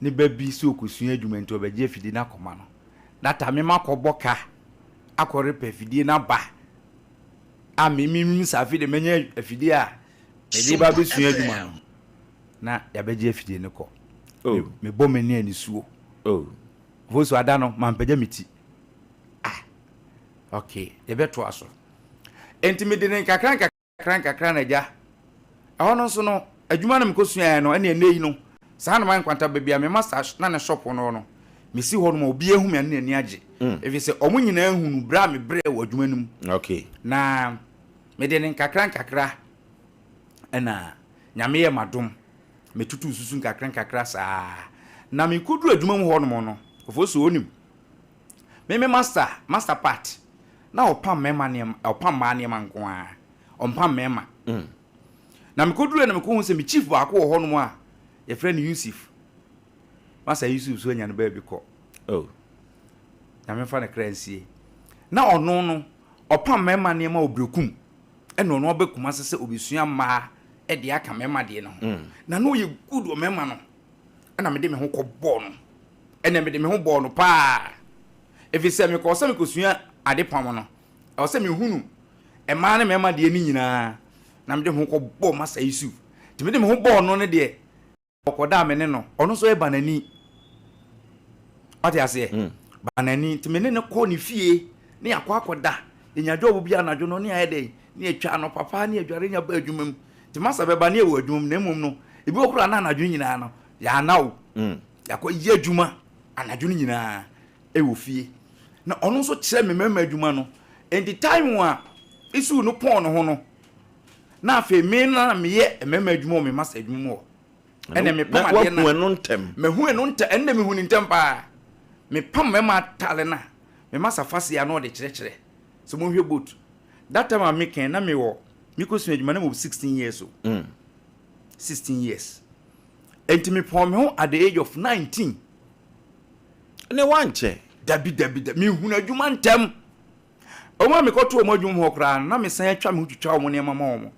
ni babi so okosun adwuma nto be je afidie na koma no data me makoboka akore pe afidie na ba a mimi safi de menye afidie a me ba be sun adwuma no na ya be je afidie ne ko me bɔ mani ani suo voso ada no mampagya miti okay ye beto aso enti me de ne kakran na ja ɛhɔ no so no adwuma na mekosua no ɛne eneyi no saa na man kwanta bebia me master na ne shop no mesi hɔ no ma obi ehu me ne ani age efi se ɔmo nyina ehunu bra me bre wɔ adwuma nim okay na me de ne kakra ɛna nyame ye madom metutu susu kakra saa na me kudu adwuma mu hɔ no no ofoso onim me master part na opam mema ne opam ma ne man ko a ompam mema na me kudu na me ko hu se me chief ba ko hɔ no a ye friend Yusuf master Yusuf so nya no ba bi ko na me fa na kransie na ɔno no opam mema ne ma obrekum ɛno no obekuma sese obesua ma e de aka mema de no na no ye good o mema no na me de me ho kɔ bɔ no na me de me ho bɔ no pa efi se me ko se me kosua ade pam no o se me hunu e ma ne mema de ni nyina na me de ho kɔ bɔ masa Yusuf ti me de me ho bɔ no ne de okoda me ne no ono so e banani ati ase banani ti me ne kɔ ne fie ne akɔda enya job bia na jo no ne ayede ne atwa no papa ne adware nya ba adwumam ti masa beba ne ewu adwum na mum no ebi okura na anadwo nyina no ya nawo yakɔ ye adwuma anadwo nyina ewu fie na ɔno nso kyerɛ me mema adwuma no and the time wa isu no pon no ho no na afi me na me ye mema adwuma me masa adwuma mo ɛna me pam ade na me hu eno ntem ɛna me hu ni ntem pa me pam mema tale na me masa fase ya no de kyerɛkyerɛ so mo hwe boat that time I make na me wo Miko adwuma na mo 16 years so 16 years enti me pon me ho at the age of 19 ne wanche dabi me hu na adwuma ntem o ma me koto o mo adwuma ho kra na me san atwa me ho twitwa o mo ne mama o mo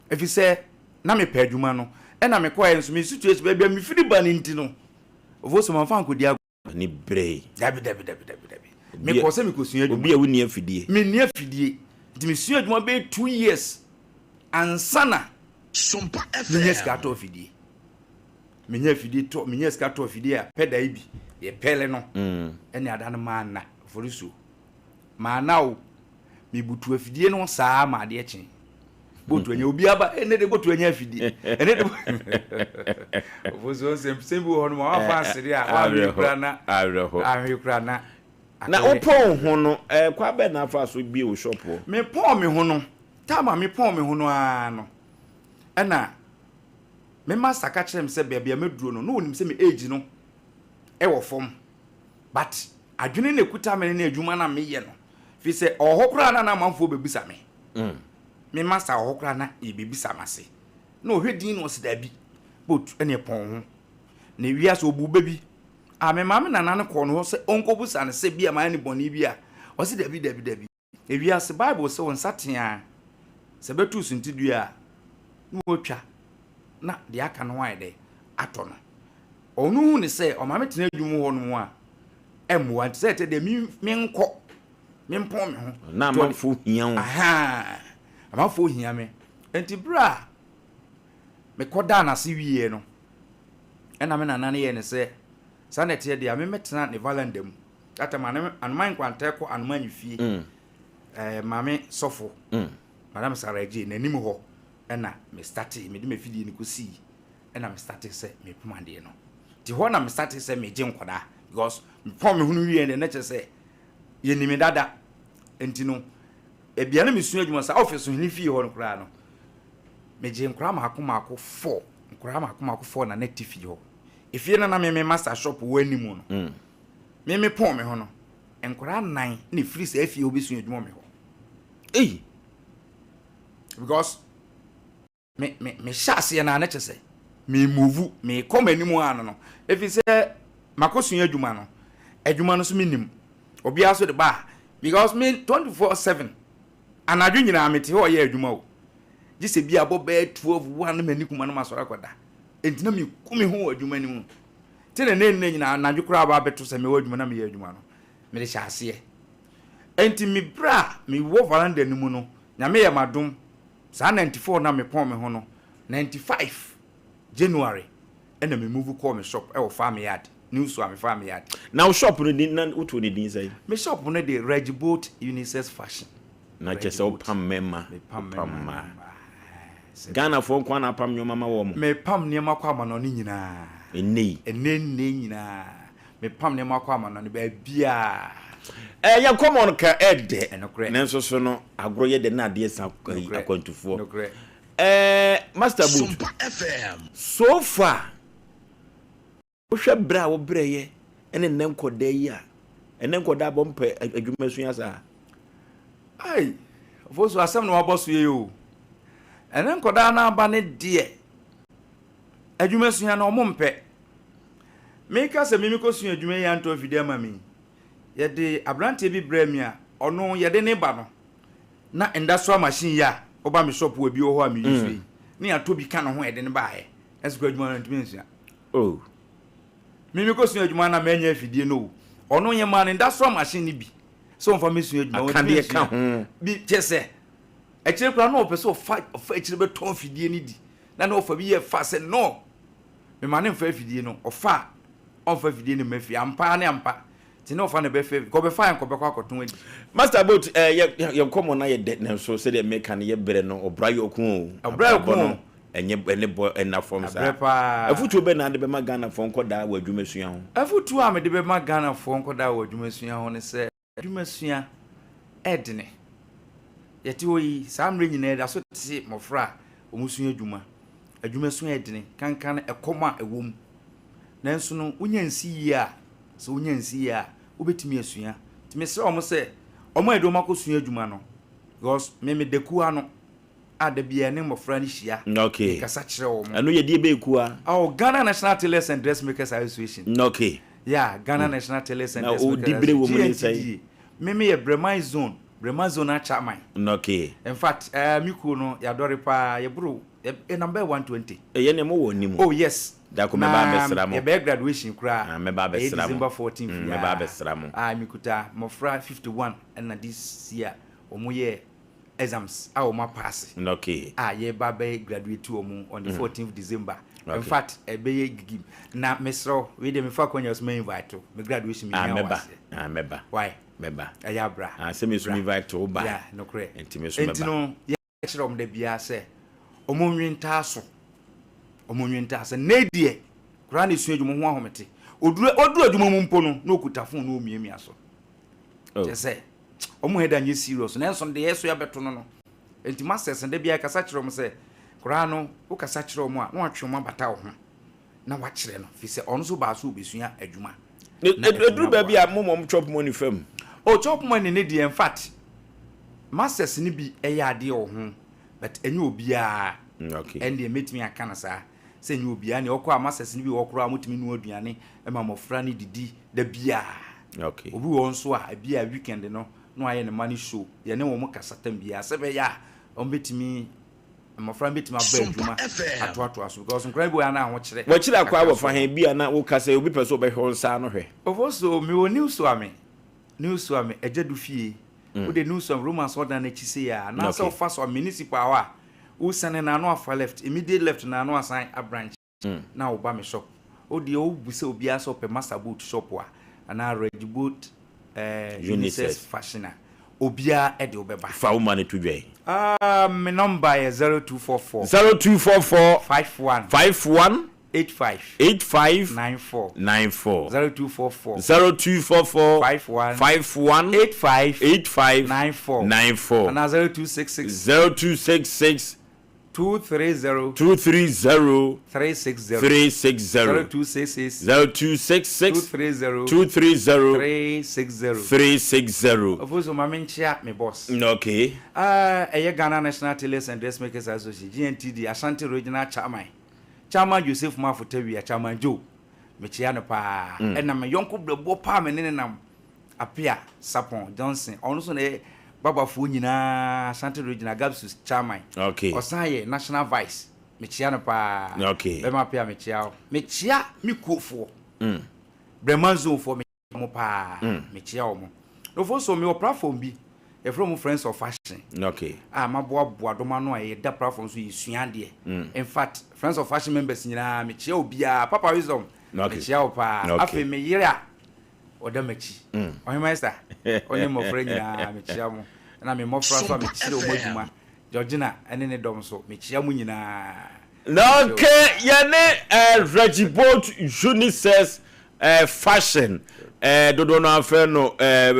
efi se na me pa adwuma no e na me ko enso me situation ba bia me firi ba ni nti no ofo so man fa nkodi ni brei dabi me ko se me ko sua adwuma obi a woni afidie me ni afidie nti me sua adwuma be 2 years ansana Sompa me FM. ska to afidie me nya afidie to me nya ska to afidie a peda ibi ye pele no ene ada no mana Oforisuo mana o me butu afidie no saa ma de echen botu anya obi aba ene de botu anya afidie ene de Oforisuo sembu ho no ma fa asiri a wa me kura na ahwe kura na opon ho no kwa be na afa so bi o shop ho me pon me ho no tama me pon me ho no a no ena me master ka kyerem se bia meduro no wonim se me age no e wo fom but adwene na ekuta me na adwuma na me ye no fi se ohokura na manfo bebisa me me master ohokura na e bebisa mase na ohwedin no se dabi but ene pon ho na wia so obu bebi a me mama na nan ko no se onkobusa ne se bia ma ne boni bia o se dabi e wia se bible se won satea se betu suntidua no twa na de aka no wa de ato no onu hu ne se o ma metena adwum ho no a emwa se te de mi nkɔ mi mpon me ho na amafo hia ho amafo hia me enti bra me koda na se wie no ɛna me nana ne ye ne se sanete de a me metena ne valandam atama ne anman kwanta ko anman fie mame sofo madam Saraje na nim ho ɛna me start me de me fidie ni kosi ɛna me start se me pumande no ti ho na me start se me gye nkoda because me pon me hunu wie ne na che se ye ni me dada enti no ebia na me sua adwuma sa office hini fie ho no kra no me gye nkra maako 4 nkora makoma ko na net fi ho efie na me master shop wani mu no me pon me ho no nkora 9 ne free say afie obesu adwuma me ho because me shase na na chese me move me come animu ano no efi say makosu adwuma no so minim obi aso de ba because me 24/7 anadwo nyina amete ho ye adwuma o gise bi abobe 12 mani kuma no masora koda entina me kumi ho adwuma ni mu tene ne nyina anadwo kura ba beto se me wo adwuma na me ye adwuma no me de shase enti me bra me wo valanda ni mu no nyame ye madom sa 94 na me pon me ho no 95 January ena me move call me shop e wo farm yard new so am farm yard now shop no din na uto ni din say me shop no de Regboat unisex fashion na chese o pam mema Ghana fo kwa na pam nyoma ma wo mo me pam ne makwa ma no nyina enne nyina me pam ne makwa ma no ne ba bia ya common ka ede nenso so no agro ye de na de sa akwantufo Master Boot Sompa FM so far wo hwe bra wo breye ene nenkoda yi a ene nkoda bompe adwuma suya sa ai foso asem no waboso ye o ene nkoda na aba ne de adwuma suya na omompe me ka se mimi ko suya adwuma ya nto fide ma mi ye de abrante bi bra mi a ono ye de ne ba no na industrial machine ya oba me shop we bi o ho a mi use ni atobi ka no ho e de ne ba he esko adwuma na ntimi nsia oh mimi ko suya adwuma na manya afidie no ono ye man industrial machine ni bi so mfa me suya adwuma akande ka ho bi chese e kire kura no opese ofa kire be ton afidie ni di na na ofa bi ye fa se no me man mfa afidie no ofa onfa afidie ni mafi ampa ne ampa ti no ofa na be fa ko be fa en ko be kwa koton adi Master Boat ye komo na ye de na so se de meka ne ye bere no obrayo okun enye ene bo ena form sa afutu be na de be magana fon koda wa adwumasua ho afutu a me de be magana fon koda wa adwumasua ho ne se adwumasua edene yeti oyi samre nyina da so ti mofra omusua adwumasua edene kankan ekoma ewom nanso no unyansi yi a so unyansi a obetimi asua ti me se omo se omo edo makosua adwuma no because me deku ano adabia ne mofra ni hia okay kasa kire wo mo anu ye die be ku a Ghana National Tailors and Dressmakers Association okay yeah Ghana National Tailors and Dressmakers Association dibre wo mo ni sai me ye Brema zone a chairman okay in fact miku no ya dore pa ye bro number 120 ye ne mo woni mu oh yes da ko me ba besra mo ye be graduation kura me ba besra mo December 14th me ba besra mo mikuta mo fra 51 and this year omo ye exams a ma pass okay ye ba be graduate omo on the 14th December in fact be ye gigi na mesro we de me fa kwanya so me invite me graduation me meba why meba ayabra se me so me invite to ba yeah no correct enti so meba enti no ye kire om de bia se omonwenta so na die kura ne suadwuma ho ahomete oduru adwuma mu mpo no na okutafo no omiemi aso je se omo heda nye serious na enso de yeso ya beto no enti masters de bia kasa kire om se kura no wo kasa kire om a na watwe bata wo ho na wa kire no fi se ono so ba so obesua adwuma eduru ba bia momom chop money fam chop money ne die in fact masters ni bi ade wo ho but enye obia okay and they meet me akana sa say enye obia ne okwa masters ni bi wo kro amutimi nu aduane e ma mofra ni didi da bia okay obi won so a bia weekend no no aye ne money show ye ne wo mo kasatam bia se be ya on betimi mofra betimi abadwuma atoato aso because nkran bo ya na ho kire wo kire akwa wo fa hen bia na wo kasa obi peso be hwe nsa no hwe ofoso me wo news so ame ejedu fie wo de news of romance order na chise ya na so fa so municipal wa wo sane na no afa left immediate left na no assign a branch na wo ba me shop o de o buse obi aso pe Master Boot shop wa na Regboat unisex fashion obia e de obeba fa wo mane to dwe my number is 0244 51 85 94 0244 51 85 94 94 and 0266 230 230 360 360 0266 0266 230 230 360 360. Ofuso mamenchia me boss. Okay. Ghana National Tailors and Dressmakers Association GNTD Ashanti Regional Chairman Joseph Mafutewi Chairman Joe mechia no pa na me yonko blebo pa me ne nam apia Sapon Johnson ono so na baba fu nyina Ashanti Regional Gabsus Chairman. Okay. Osaye National Vice mechia no pa. Okay. Be ma pia mechia mi kofo. Bremanzo for me mo pa mechia omo. No for so me o platform bi e from Friends of Fashion. Okay. Maboa doma no e da platform so yesua de. In fact, Friends of Fashion members nyina mechia obia Papa Wisdom. Okay. Mechia opa afi me yira oda machi. Ohimester. Onye mo friend nyina mechia mo. Na me mo fra so mechia omoduma. Georgina ene ne dom so mechia mu nyina. Okay, yane Regibot Unisex fashion dodo no afa no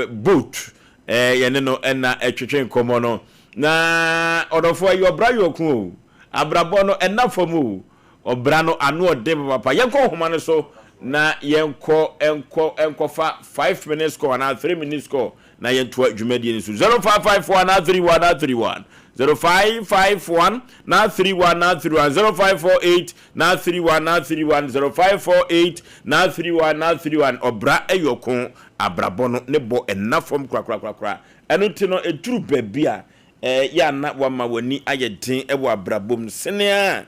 boot yane no na etwetwe nkomo no na odofo ayobra yokun abrabo no enafo mu obra no anu ode papa yenko homa no so na yenko fa 5 minutes score na 3 minutes score na yento adwumadi ni so 0554 na 3131 0551 na 3131 0548 na 3131 0548 na 3131 obra eyokun abrabono ne bo enafom krakrakrakra enu ti no eturu babia ya na wama wani ayedin ewo abrabom senia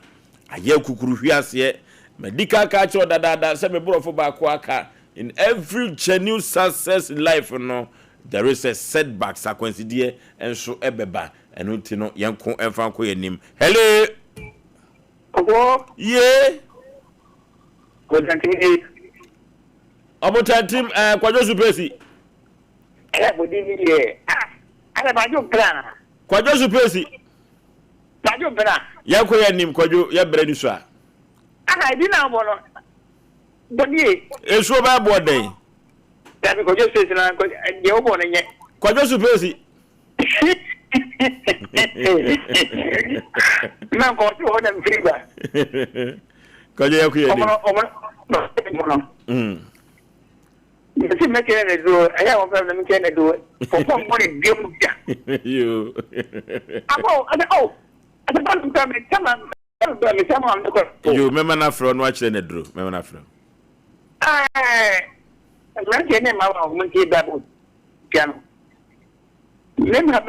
aye kukuru hwiase medical culture dada se me borofo ba ko aka in every genuine success in life no there is a setback sequence enso ebeba enu ti no yenko enfa ko yanim hello obo ye kodanti abotantim kwajo supesi bodi ni ye ala bajo plan kwajo supesi bajo plan yenko yanim kwajo ya bredi so a aha di na bo no bodi eso ba bo den tabi kwajo supesi na ko je obo na nye kwajo supesi na ko to hoda mfriba kwajo yenko yanim Yesi mekene ne do aya wo problem mekene do popom mo ne dem bia yo abo ade ba nta me tama me tama am ko yo mema na fro no akire ne dro mema na fro man kene ma wa mo ti da bu piano nem ha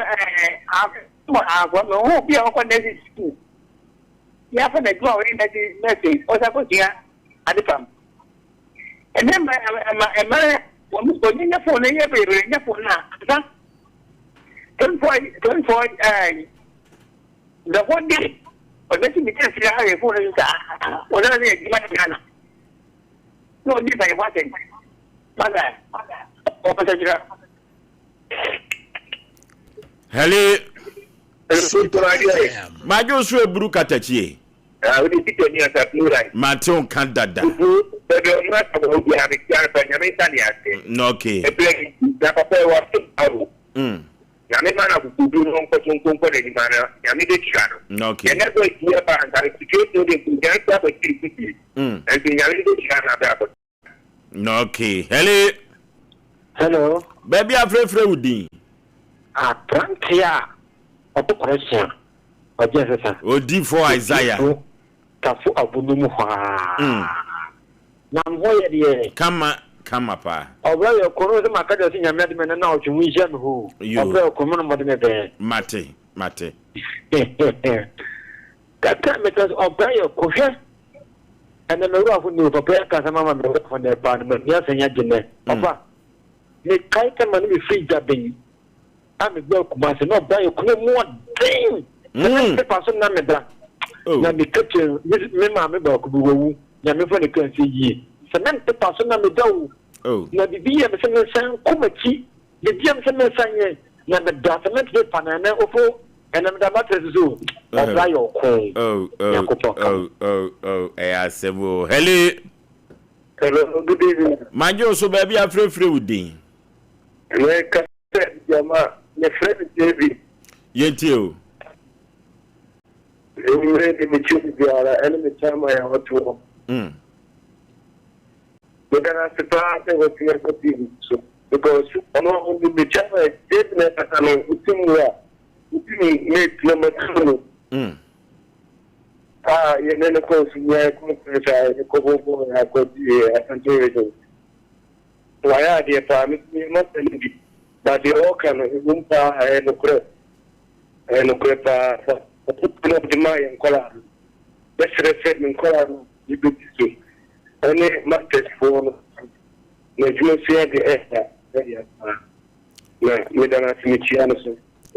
mo no bia ko ne di school ya fa ne do ori ne di message o sa ko tia ade pam and then my woman going in the phone, every phone now. Don't point, the one day, or let me tell you how you phone is whatever they give me Ghana. No, need by what thing. Mother, hello, Majo so eburu katachie. We did it near that blue right. Maton kandada. Okay. Okay. Hello. Baby, I'm free with you. Prantia. Question. Odi for Isaiah. Kafu abunumu na mhoye de kama pa obra yo kono se makada se nyame de mena na otwe hia me ho obra yo kono mo de me be mate kata metas obra yo kohwe ana me ru afu ni papa ka sama ma me ko ne pa me ya senya gene papa me kai ka man me free jaben am gbe kuma se no obra yo kono mo den se paso na me da na me kache me ma me ba ku wu na me fa ne kan se yi cement paso na me dawo na bibiya me se san komaki de biam se me sanye na me da cement de panana ofo ena me da matres zo obra yo ko asemo hello good evening manjo so baby afrefre wudin le ka jama ne friend David yentio me choose the other enemy time I want to. But then I suppose I was here for TV. So, because I know only the channel did not know who make number 2. You know, course, we are going to go I got the attention. Why are they family? But they all can and the Mayan color. Let's refer in color. You be so. Only masters for the air.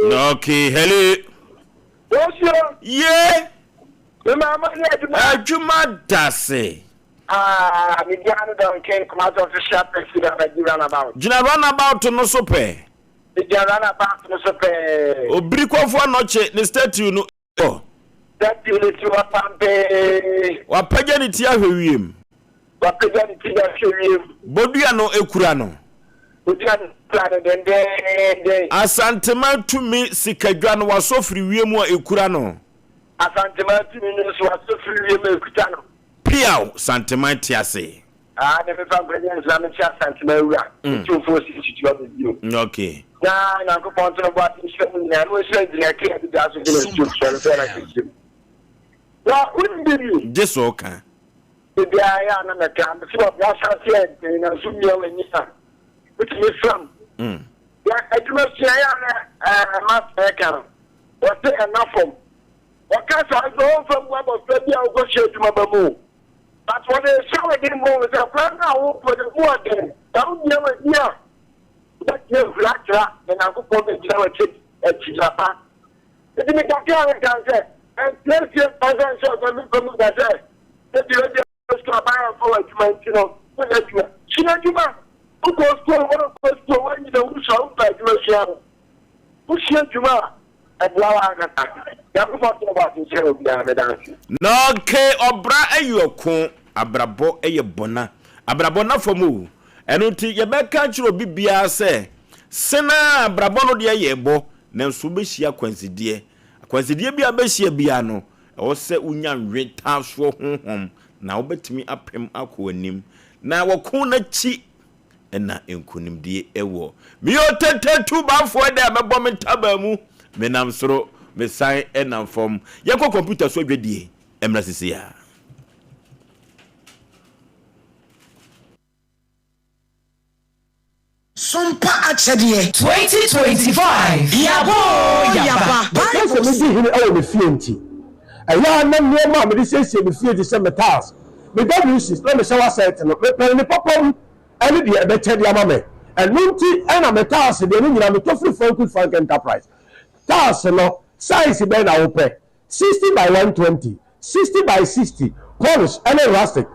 Okay, hello. What's your? Yeah. Remember, Juma Dase. Midian don't came come out of the shop and see that you run about. Jina run about to no sope. Midian run about no sope. Obriko for noche, the statue no. Oh. That you need to a pampe. Wa pagani tia hwiem. What pagani tia hwiem. Bodua no ekura no. Midian plan den den. Asantema to me sikadwa no waso firi wiem a ekura no. Asantema to me no waso firi wiem ekura no. Piao santema tiase. The family Islamic sentiment. 246 you. Okay. Na go point to what is na no say the care the gas to well, wouldn't be Just okay. The I am na can so what said in Azumia when you which is from. Yeah, I do not say master can. What enough from. What can I go from what was maybe I'll go share to my babu. But when they show again more is a plan now for the more again. Down here, but you black then I go for the chip at Chizapa. The Dimitakian can say, and place your presence of the that say, that you have to buy forward to my Chinajuma, who goes to when you don't show by Russia. Who share Juma and Lawa. No, okay, obra ayoko abrabo eye bona. Abrabo na fomu. Eno ti ye beka chiro bibia se sena abrabo no de yebo na nso be hia kwansidie. Kwansidie bia be hia bia no. O se unya nweta so honhom na obetimi apem akoanim. Na woko na chi na enkunimdie ewo. Mi o tetetu bafo de abebo me tabamu. Menam soro me sign and from Yako computer so dwedie emra sisia Sompa Achedie 2025 Yaba Because me di hini awo me fienti aya na niema me di sese me fienti se metals me WCs na me shower set no me pen ni popom ani de be che dia ma me enunti na metals de ni nyina me to free focus Frank Enterprise tas no size be na ope 60 by 120 60 by 60 polish and elastic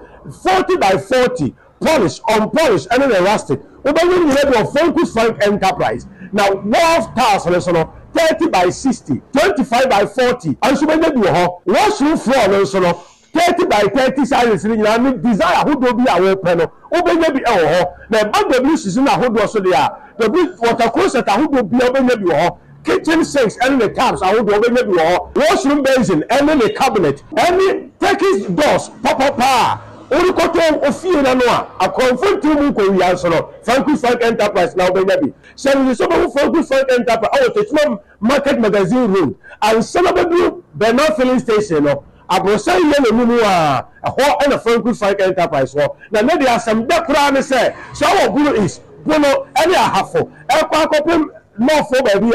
40 by 40 polish on polish and elastic we be we need to focus Frank Enterprise now wall tiles no 30 by 60 25 by 40 and so be dey ho washroom floor no 30 by 30 size ni na desire who do be our open no we be be ho na bag WCs na ho do so dey the water closet who do be be ho kitchen sinks and the taps I would over maybe washroom basin and the cabinet any Turkish doors papa ori koto ofie na no a comfort room ko wi so Frank Enterprise now be maybe so so Frank Enterprise our Techno Market Magazine road and Salabu Bernard filling station no abrosan ye na mu a ho and Frank Enterprise ho na no dey asem da kura ne say so our guru is bono any a hafo e kwa kopem no for baby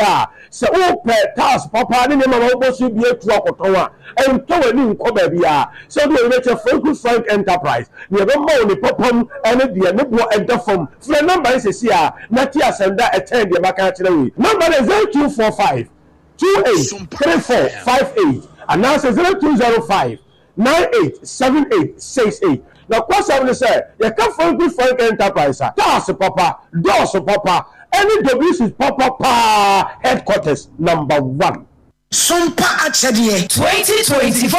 se o pe tas papa ni mama wo so bi etu akoton a en to wani nko baby so do we che Frank Enterprise ne be mo ni popom ene de ne bo edafom fre number is see na ti asenda attend de maka kire we number is 0245 283458 and now 0205 987868 now question say you can Frank Enterprise tas papa doors papa any WC is Papa headquarters number 1. Sompa achedie 2025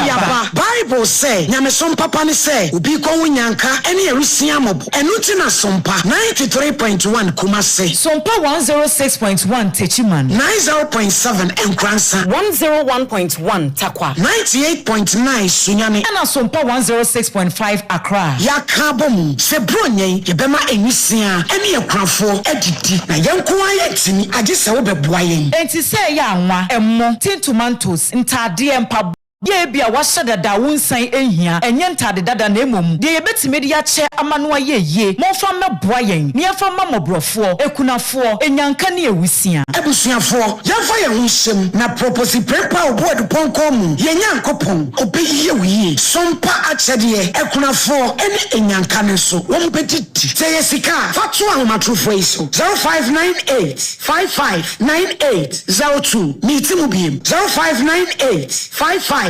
yaba Bible say nyame sompa pa ne say obi ko wunyanka ene erusia mobo enuti na sompa 93.1 Kumase Sompa 106.1 Techiman 90.7 Enkransa 101.1 Takwa 98.9 Sunyane and Sompa 106.5 Accra yakabom se bronyen yebema enusia ene ekrafo edidi na yenko ayetini agese wo beboa yen enti say ya anwa emmo tin tomatoes ntade empa ye bia wahye da wonsan ehia enye ntade dada na emom de yebetime de yache amano ayeye monfa meboa yen ne yafa mamobrofo ekunafo enyanka ne ewusia ebusuafo yafa ye hunsem na propose prepa oboard ponkom ye nyankopon obeyiye wiye sompa achede ekunafo ene enyanka ne so wompetiti say yesika fatu ahomatrofo iso 0598559802 mitimu biem 0598559802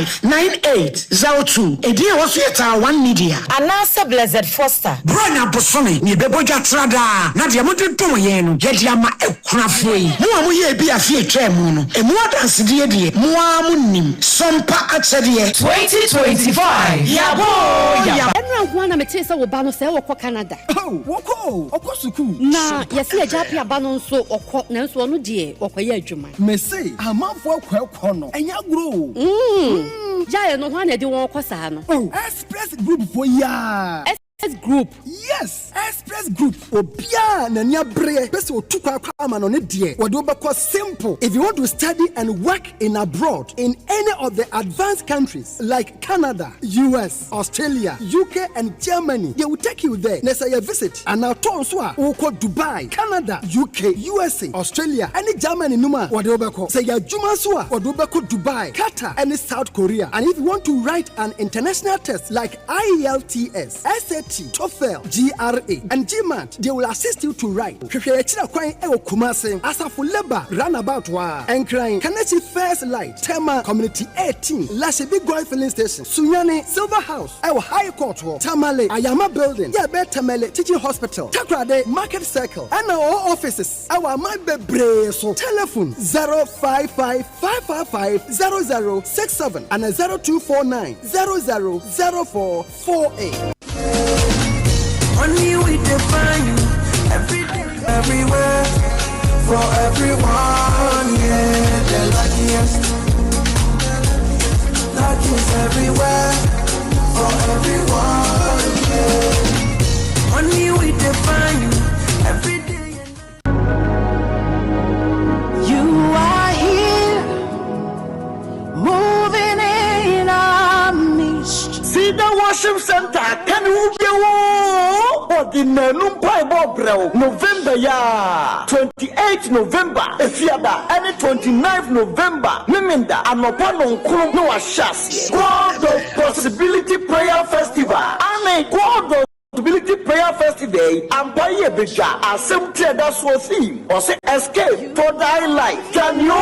edie waso yeta one media anasa blessed foster brona bosome ni beboja trada na de modedom ye no ye de ama ekunafo yi mo amu ye bi afie twemu no emu adanse de de mo amunnim sompa achede 2025 yabo enra ho na mete se wo ba no se wo Canada woko okosuku na yesi ajapi aba no nso okọ na nso ono de okoye adwuma mese amanfo akọ no enya gro ya no ho na de won kosa no express group for ya group yes express group obia na nia bre pese otukwa ama no ne de wode obekọ simple if you want to study and work in abroad in any of the advanced countries like Canada, US, Australia, UK and Germany, they will take you there. Nesa you visit and now turn so oko Dubai, Canada, UK, USA, Australia and Germany numa wode obekọ say ya juma so wode obekọ Dubai, Qatar and South Korea. And if you want to write an international test like IELTS, SAT, TOEFL, GRA and GMAT, they will assist you to write. Hwehwe chira kwan e Kumase Asafo Labor roundabout wa Enkran Kanachi First Light Tema Community 18 Lashebi Goy Filling Station Sunyane Silver House Ewo High Court Tamale Ayama Building Yabe Tamale Teaching Hospital Takrade Market Circle and our offices our my bebre so telephone 055-555-0067 and 0249-000448. Only we define every day, everywhere, for everyone, yeah, the luckiest everywhere, for everyone, yeah. Only we define every day. You are here, moving in our midst. See the worship center, can you be the Nanum Bible Bro, November ya 28th November, Efiada, and 29th November, Miminda, and Opano Krum no Ashas, God of Possibility Prayer Festival, and a God of Possibility Prayer Festival, and by a bija, Asem Mpe Nipa theme, or say escape for thy life. Can you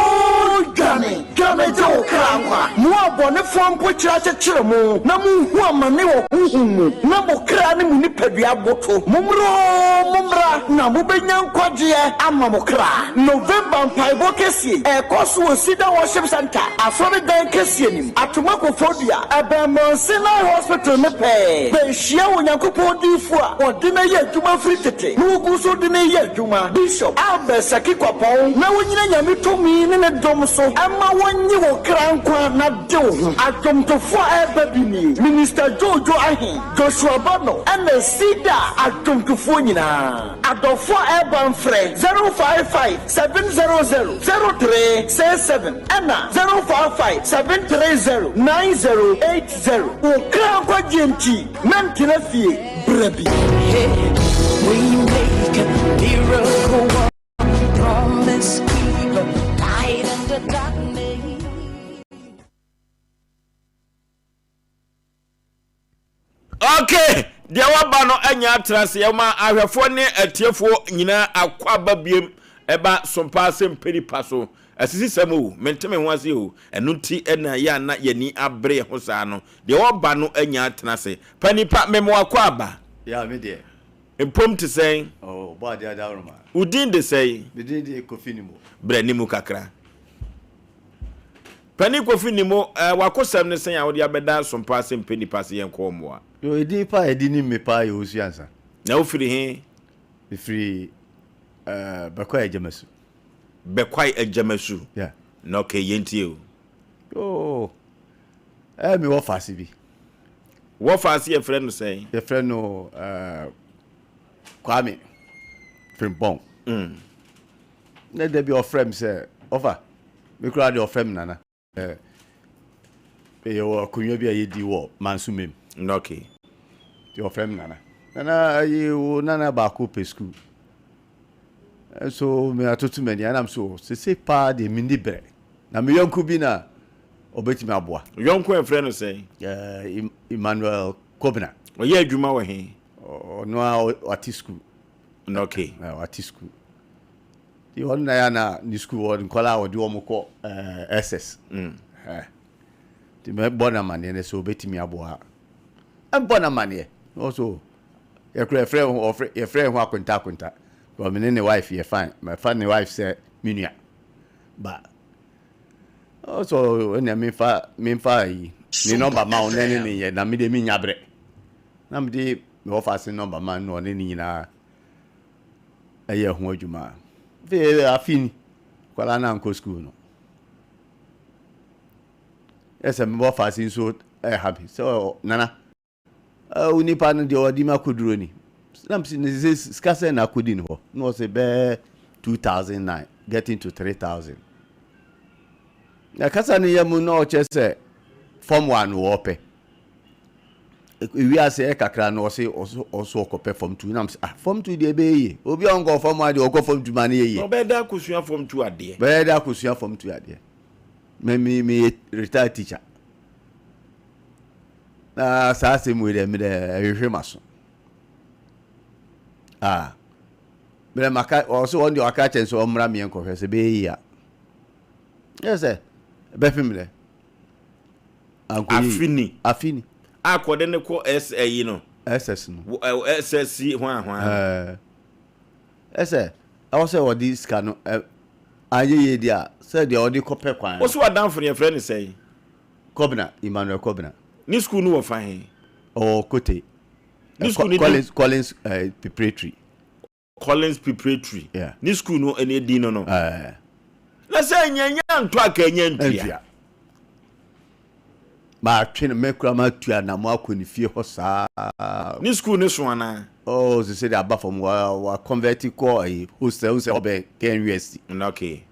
Gami Jo Krama? Mua Bonne from Puchacha Chiramo, Namu Huamane or Uhumu, Namu Krani Munipedia Boto, Mumra, Namubenyan Quadia, Amamokra, November Paibo Kessi, a Kosu Sida Worship Center, a Florida Kessianim, Atumakophobia, a Bamonsina Hospital Mepe, Beshia Yankupo Difua, or Dinaya Juma Fritete, Nuguso Dinaya Juma, Bishop, Albert Sakikwapo, now when you told me in a domoso, Emma when you were crown not do, I come to forever be me, Minister Jojo Ahi, Joshua Bono, and the Sida, I come to Funina, at the forever friend 055-700-0367, Anna 055-730-9080, or Crown GMT, Mantinafie, Brebi. We make a miracle, promise keeper, light in the darkness. Okay, dia waba no anya atrase yema ahwefo ne atiefo nyina akwa babiem eba sompa Asem Mpe Nipa so asisi samu menteme ho ase o enunti ena ya na yani abre ho saa no dia waba no anya atrase panipa memo akwa aba ya me de empom te say oh ba dia da roma udin de say me de kofi ni mo bra ni mu kakra Pani Kofi Nimo, wakosam ne sen awde abeda Sompa Asem Mpe Nipa se yenko mo a. Yo edi pa edi ni me pa yo usiansa. Na ofiri he? Ifiri Bekwai Ejamasu. Bekwai Ejamasu. Yeah. Na okay yentie o. Oh. Me wo fasi bi. Wo fasi e friend no say? Your friend no Kwame Frimpong. Na there be your friend say, "Offer. Me kura your friend nana." Yo kunyo bi ayedi wo Mansumem. Okay. Your friend nana. Nana you nana ba ko pe school. So me atotu mani anam so se pa de mini bre. Na me yonku bi na obetimi aboa. Yonku e friend no say? Emmanuel Kobina. Oye adwuma wo he? No ati school. Okay. Ati school. The one na ni school won kola wo de wo mko SS. The me bona mane ne so betimi aboa. Am bona mane. Also your friend who akonta. But me ne wife you fine. My funny wife say minua. But also when me fa yi ni number ma on ne ye na me de mi nyabre. Na me de me offer se number ma no ne ni na aye ho adwuma. Ve afini kwala na nko school no. Ese me offer se so happy. So nana uni pa no de odi ma koduro ni. Nam si skase na kodi no. No se be 2009 getting to 3000. Na kasa ni yemu no chese form 1 wo pe. We are say kakra no say also okope form 2 na form 2 de be yi obi on go form 1 de go form 2 ma na yi no be da kusua form 2 ade be da kusua form 2 ade me retired teacher na sa se mu de me de hwehwe maso me maka also on the akachen so omra me enko hwese be yi a yes be fimle afini akode ne ko SAE no SS no SSC hwan ese I say what this can aye dia say the odi kope kwan wo so wadan for your friend say Kobina Emmanuel Kobina ni school no wo fa he o kote ni school ni Collins preparatory yeah ni school no ene din no na say nyanya nto akanya ntua ma twin me kura ma tua na mo akoni fie ho saa ni school ni so ana oh they say they are from wa convert ko hostel be KNUST okay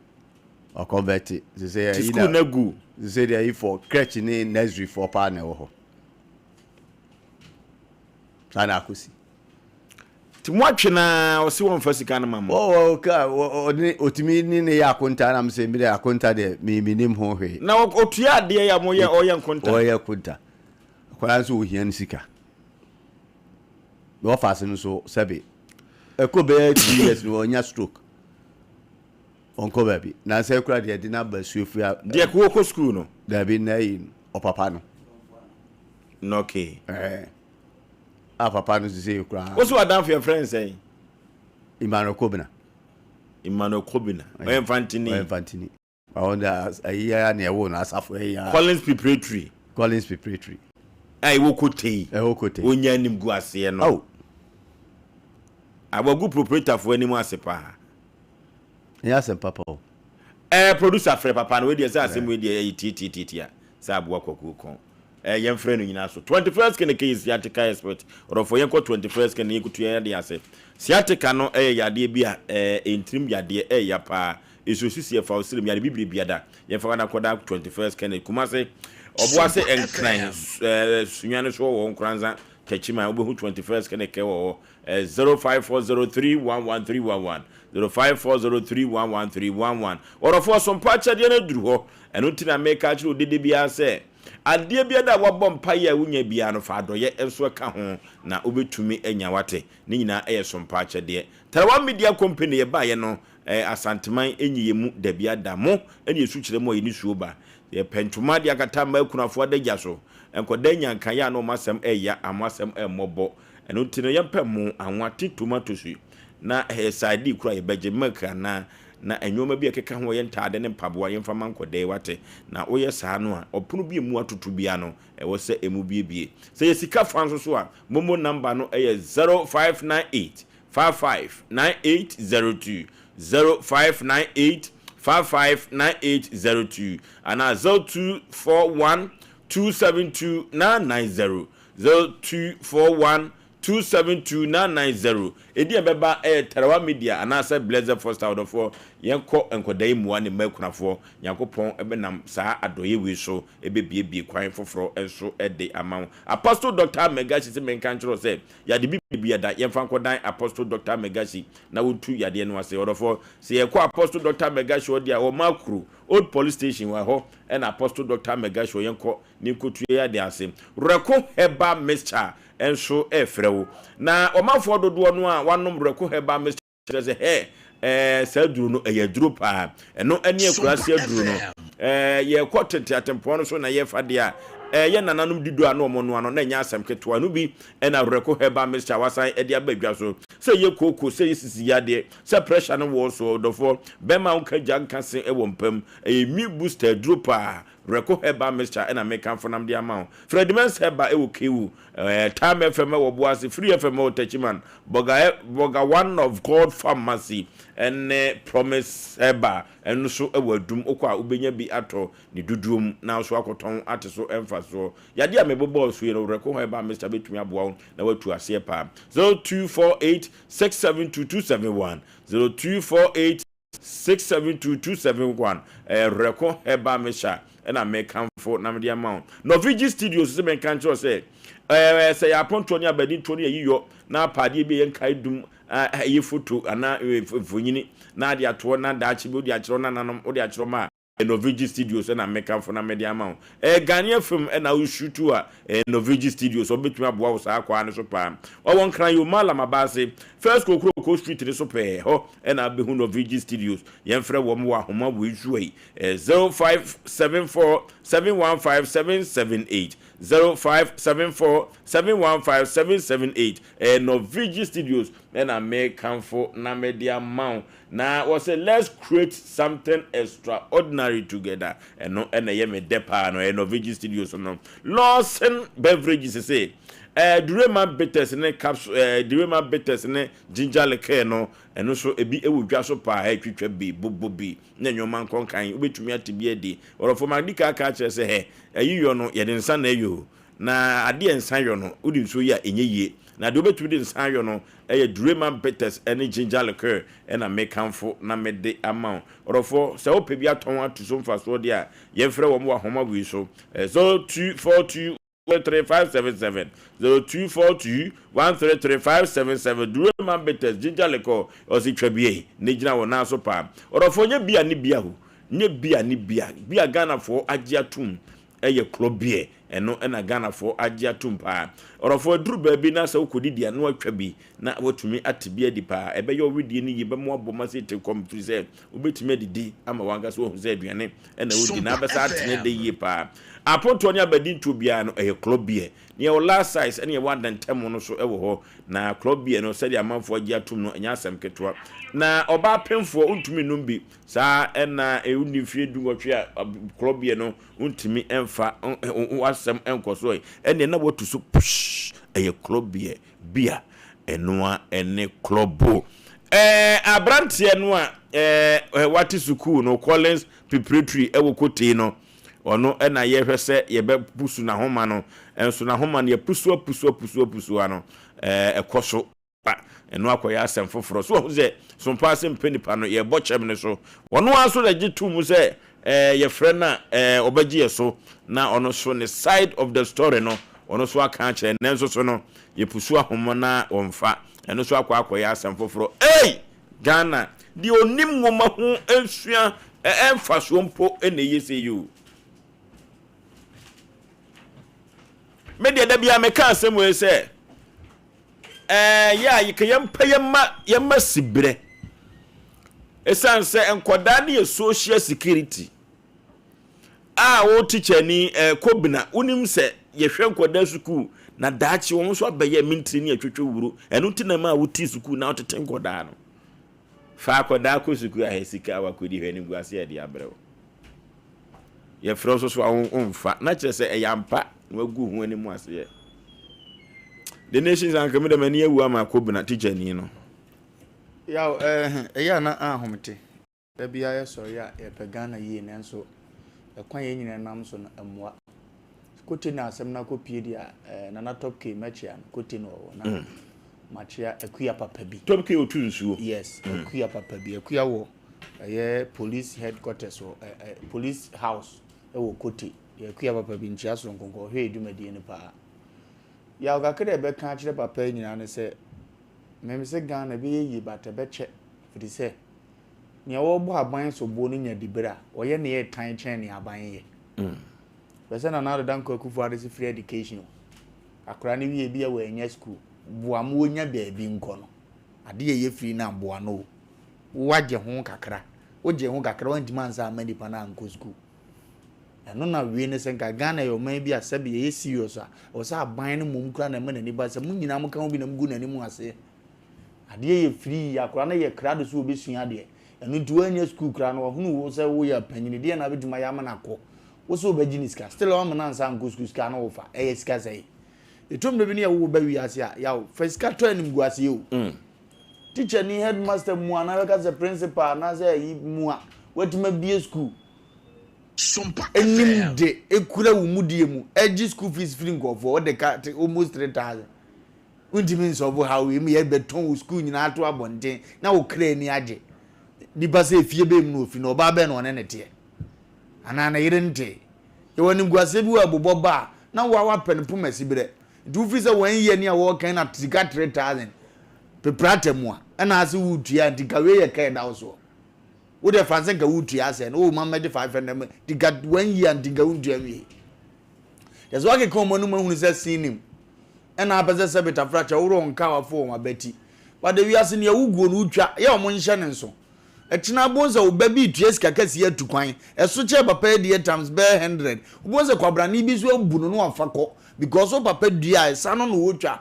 or convert they say school na gu they say they are for crèche ni nursery for pa na ho sana akusi ti mo atwena o se won fasika na mama ka otimi ni ne ya konta na mse mi ya konta de mi nim ho hwe na otua ade ya mo ye oye konta oye konta kwa so ohia sika no fast no so sabe ekobe 2 years no onya stroke onko baby na say kura de na basuefu de ko school no da bi na yi o papa no okay papa no say kura what's what down for your friends say Emmanuel Kobina Infantini I wonder ayi na ewo na asafo ya Collins preparatory ai wo kote onya nim gu ase no abagu proprietor for animal asepa ya Asem papa producer frɛ papa no we dey say Asem we dey tititia say aboa kokoko yem frɛ no nyina so 21st can case sciatica expert or for yenko 21st can yekutu ya dey ase sciatica no yade bia entrim yade ya pa esosusie fa osirim yade bibiri biada yem fa na koda 21st can kuma say oboa say enkran sunwane so wo nkranza kachima obehu 21st can ke wo 0540311311 0540311311 or for some patcha de na duru ho eno tina make a chiro dede bia say ade bia da wabom paye wunya bia no fa doye enso ka ho na obetumi anya wate ni nyina some patcha de Tarawa Media Company ye ba ye no asanteman enyiye mu da bia da mo ene esu kire mo ye ni suoba ye pentuma de akata ma kunafo da gya so enkoda nyankan ya no masem eya amasem emmobo eno tino ye pem anwate tomatoes na side kura ye beje meka na na enwoma bi ekeka ho ye ntade ne mpaboa ye mfa mankode wate na woyɛ saa no a opono bi emu atutu bia no ɛwɔ sɛ emu biebie sɛ ye sika fanso so a momo number no ɛyɛ 0598 559802 0598 559802 and 0241 272 990 0241 272 edi ebeba Terawa Media anasa Blazer Foster odofo yenko enkodai muwa ne makunafo yakopon ebenam saa adoye we so ebebiebie kwan foforo enso ede amawo Apostle Dr. Megashi se menka nchiro se ya de bibia da yemfa nkodan Apostle Dr. Megashi na wotu yade no ase odofo se yekọ Apostle Dr. Megashi odi a wo makru Old Police Station wa ho and Apostle Dr. Megashi yenko ni kotu yade ase reko heba mixture enso efrewo na omafo dodo no a wanom reko heba mixture se he saduru no eyaduru pa eno ani akurase aduru no ye kwotete atempo no so na ye fade a ye nananom didu ano omo no ano na nya asem keto anu bi na reko heba mixture wasan ede abadwa so se ye koko se ye sisi yade se pressure no wo so dofo bema unka jankanse ewo mpam mi booster drupa reko heba mixture na make am fonam de amount Fredmans heba ewo kewu time FM wo boase free FM wo tachiman boga one of God pharmacy and promise heba enu so ewadum okwa ubenya bi ato ni dudum na so akoton ate so emfa so yade a mebobo so ye reko heba mixture betumi aboa na watu ase pa 0248 672271 0248 672271 reko heba mixture na make am for na media amount Novigi Studios se men kan cho say say ya ponto ni abadi to ni yiyo na pade bi yen kai dum ayi photo ana fonyini na dia to na da chi bi dia chiro na nanom o dia chiro ma Novigi Studios na make am for na media amount Ghanaian film na we shoot to Novigi Studios so betuma boa wo sa akwa ne so pa o won kran yo mala mabase first ko street ne so pe ho na be hu Novigi Studios yen frɛ wo mo wa homa wo juai 0574 715 778 0574 715 778 Novigi Studios na make am for na media amount na was say let's create something extraordinary together and no and ye me depa no Novigi Studios no Lawson beverages say Durema bitters ne capsule Durema bitters ne ginger liqueur no and so ebi ewudwa so pa twetwa bi bobobi na nyoman konkan obetumi atibia di or for madika ka kire say he ayiyo no ye de nsa na ayo na ade nsa yo no udi so ya enye yie na de obetumi de nsa yo no Durema bitters any ginger liqueur and a make am for na me de amount or for se opebi aton atu so mfa so dia ye frɛ wo mo ahoma wi so 0242 13577 0242 13577 Durema bitters ginger liqueur o si twabie ne gina wo na so pa or for nya bia ni bia ho nya bia ni bia Ghana for agye atum eye club beer eno na Ghana for agye atum pa or for duru ba bi na se ukodi dia no atwa bi na watumi atibia di pa ebe yo wedie ni yibe mo aboma se te komfri se obetumi adidi ama wanga so ho se aduane na wodi na besa atene de yi pa aponto ni abadi nto bia no eye club beer ne o last size ene 110 no so ewo ho na club beer no se dia manfo agye atum no enya asem ketwa na oba pemfo untumi numbi sa na ewuni fie dungotwe a club beer no untumi emfa wasem enkoso ene na wotu so push eye club beer enwa ene club abrantie no a wati school no Collins Preparatory ewo kote no ono na ye hwese ye be pusu na homa no enso na homa no ye pusu ano ekoso eno akoya asem foforo so ze Sompa Asem Mpe Nipa no ye bochem ne so ono aso da gitu mu se ye frɛ na obagye so na ono so ne side of the story no ono so aka kire nenso so no ye pusu ahoma na wonfa eno so akoya asem foforo Ghana di onim ngoma ho ensua emfa so mpo ene yese you media da bia meka asem we se ya yikayam yamma sibre esanse enkoda ne social security wo teacher ni kobina unim se yehwe enkoda school na daachi won so abaye mintri ne atwetwe wuro eno ntina ma wo ti school na otete enkoda no fa akoda ko suku a sika wa kodi hwani guase e de abrewo ye fro so so onfa na kire se eyampa na wagu hu ani mu ase the nations an kame de mani awu ama kobuna teacher ni no Yaw ya na ahomte da bia ye so ya e pagana yi ne nso e kwan ye nyina nam so na amwa kote na asem na kopie dia na na top k match an kote no na machia ekuya papa bi top k otu nsuo yes ekuya papa bi ekuya wo ye police headquarters or police house e wo kote ekuya papa bi nchia so nkonko hwe edumadi ni pa ya ga kede be kan kire papa nyina ne se meme se Ghana be yi bata be che fiti se ne wo bo aban so bo ni nya dibera oye ne ye tan chen ne aban ye pese na na dan ko kufu ade free education akura ne wie bia we nya school boa mo nya ba bi nko no ade ye free na boa no waje ho kakra oje ho kakra wan dimanza amani pa na nko school eno na wie ne se nka Ghana yo man bi asabe ye serious a o sa aban ne mum kura na me na ni ba se mun nyina mo kan bi na mgu na ni mu ase ade ye free akura na ye krado so obesua ade eno ntu anya school kura no hunu wo se wo ya panyini de na beduma ya ma na ko wo so be giniska still o ma na nsa nko school ska na wo fa e ska sai etom de bi ne wo ba wi ase a ya first ka to anim gu ase yo teacher ni headmaster mu ana be ka se principal na se yi mu a wetima bie school Sompa enim de ekura wo mudie mu egi school fees free go for the cat almost 3,000 unti means of how we me beton school nyina ato abonten na wo kra ni age di ba se fie be mu no fi no ba be no ne nete ana na yire nte ye woni guase bi wa bobo ba na wa penpo masibire du fi se wan ye ni a wo kan na tika 3,000 pe prata mu a na ase wutua ntikawe ye kan da so wo de fansen ka wutua ase no mama de 500 tika 1 year tika wutua wi that's why ke komo no mahunu se sinim ena apese se beta fracture wo nka wa fo ma beti but de wi ase ne wuguo no wutwa ye o mo nhye ne nso etina bonza wo ba bi tues kakasi atukwan eso che papa de times be 100 bonza kwabra ni bi so abu no afako because o papa dua esa no no wotwa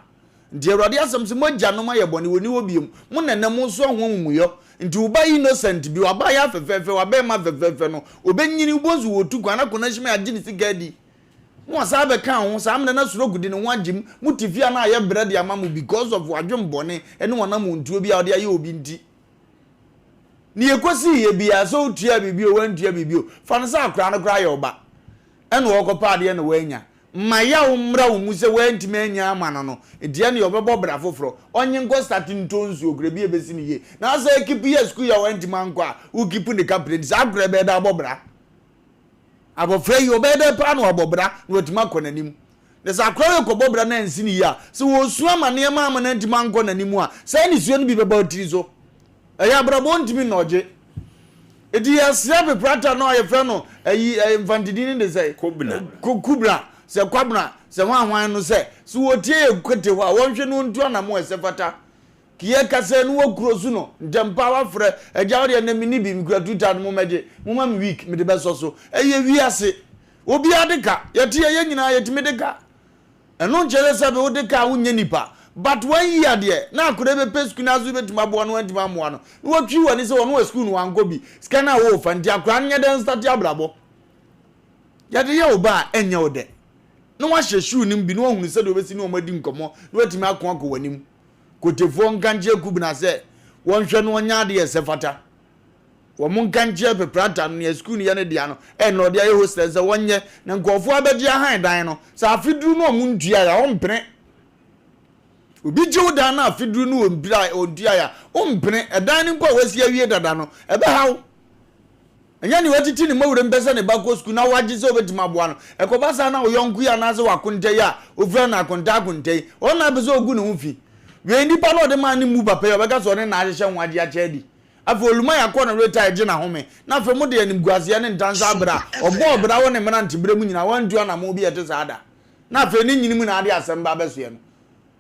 ndi awrade asem se mogya no ma ye bone woni wo biem mo nanam so ho mumuyo nti wo ba innocent bi wa ba ya fefefe wa ba ma fefefe no obenyini bonza wo tukwan na kona hime agini sigadi mo sa be kan ho sa amna na suro gudi ne ho agim mutifia na aye bread ya mamu because of wadwom bone ene wona mo ntuo bi a ode aye obi nti ni ekosi ye bia so tua bibio wantua bibio fansa akra no kra ye oba ene wo kopa de ne wanya maya umra umuse wantime anya amana no de ne obebo bra foforo onye nko starting tonzu ogre bi ebesi ni ye na asa ekipu ye school ya wantime anko a ukipu ne captain sa akra be da bobra abofra yi obede pa no obobra no otima konanim de sa akra ye ko bobra na nsi ni ya so wo su amane ma amana ntima anko nanim a sai ni suo no bi beba otiri so eya brabo ntimi noje edi ya sebe prata no aye fe no ayi infantidini de say kubra se kwabna se hwan no se so wotie kote ho a wonhwe no ntu na mo esefata kiye kase no wokuro su no ndempa wafre eja wode na mini bi mikura 2000 mo meje mo ma week me de beso so eye wiase obi adeka yetie ye nyina yetime deka eno nchele sebe odeka wonye nipa but when year there na akure be pay school na azu betima bo no antima mo no wotwi wani se wono school no ango bi scanner wo fanti akura nya den start abrabo yade ye oba enya ode no wa hyehwu nim bi no hunu se de obesi no omadi nkomo no wetima akon akọ wanim kotefo nkanje kubna se wonhwe no nya de se fata wo mun kanje peprata no school no ye ne dia no no de aye hostel se wonye na nkofo abedi ahan dan no sa afiduru no mun dua ya ompene obi joda na afiduru no ombira odua ya ompene edan ni mpo wasi awie dada no ebe hawo anya ni watiti ni mawure mbese ne bako school na waji se obetima boa no ekobasa na oyonku ya na se wakonte ya ofura na akonte ona bezo ogu ne hufi we nipa no de man ni mu papa ya obeka so ne na ahye nwade a chedi afa oluma ya ko na reta eje na home na afa mu de anim guase ne ntansa abra obra wo ne mena ntibere mu nyina wantua na mo bi ete saada na afa ni nyini mu na ade asem ba beso ye no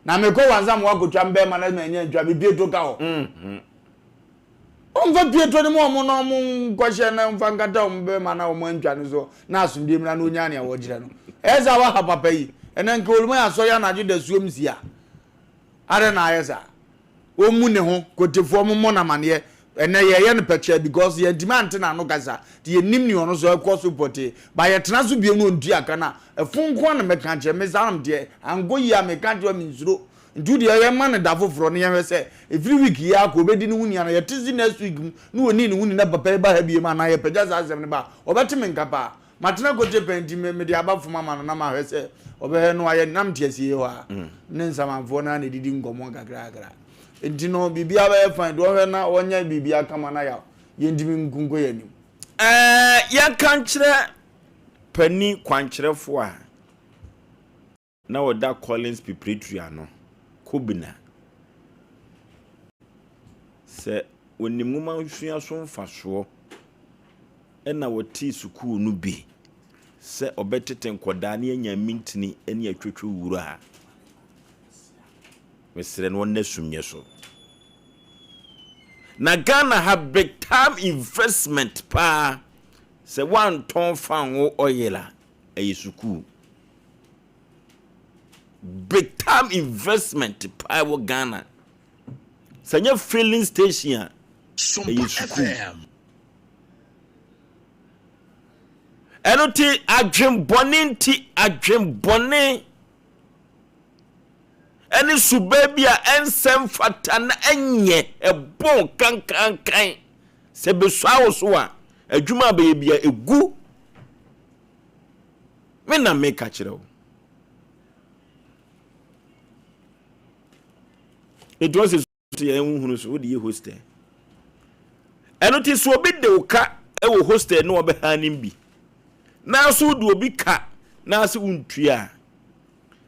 na meko wanzam wakotwa mbe ma na menye ntwa bi bieto ka ho onva bieto ni mo no mo kwahye na mfa nkata mbe ma na mo ntwa no so na asundie mra na onya ne a wogire no eza wa ha papa yi ene nke oluma ya so ya na ju da suom sia are na ayesa o mu ne ho kotefo mo na mane and ye no picture because ye demand na no gaza the nim ni ono so ekwo support ba ye tena so biem no ndua kana efunko na meka nche me zanam de ango yi a meka de mi nzuro ndu de ye man da foforo ne ye se every week ya ko obedi ni huni na ye tizi next week no oni ni huni na papa ba ha biem na ye pagya za asem ne ba obeti me nkapa matena ko je penti me de aba fuma ma na ma hwe se obe no aye nam tiasie ho a ne nsamanfo na didi ngomo gagra Entino bibia ba fine do hwe na wonya bibia kama na ya yendimi nkunko yanim ya kankyere pani kwankyerefo a na woda Collins preparatory ano kobina se onimuma nhua so mfaso na woti sukuu no bi se obetete nkoda na anya mintini ene atwetwe wuru a mesere no nasumye so na Ghana have big time investment pa se one ton fan wo oyela sukuu big time investment pa wo Ghana sanya filling station Sompa FM enoti adwembone Any subabia ensem fatana enye ebon kankankan se beswa so a adwuma be bia egu me na make kire o it was to ye hunu so de ye hostel enoti so obi de uka e wo hostel no obe hanim bi na so do obi ka na so untua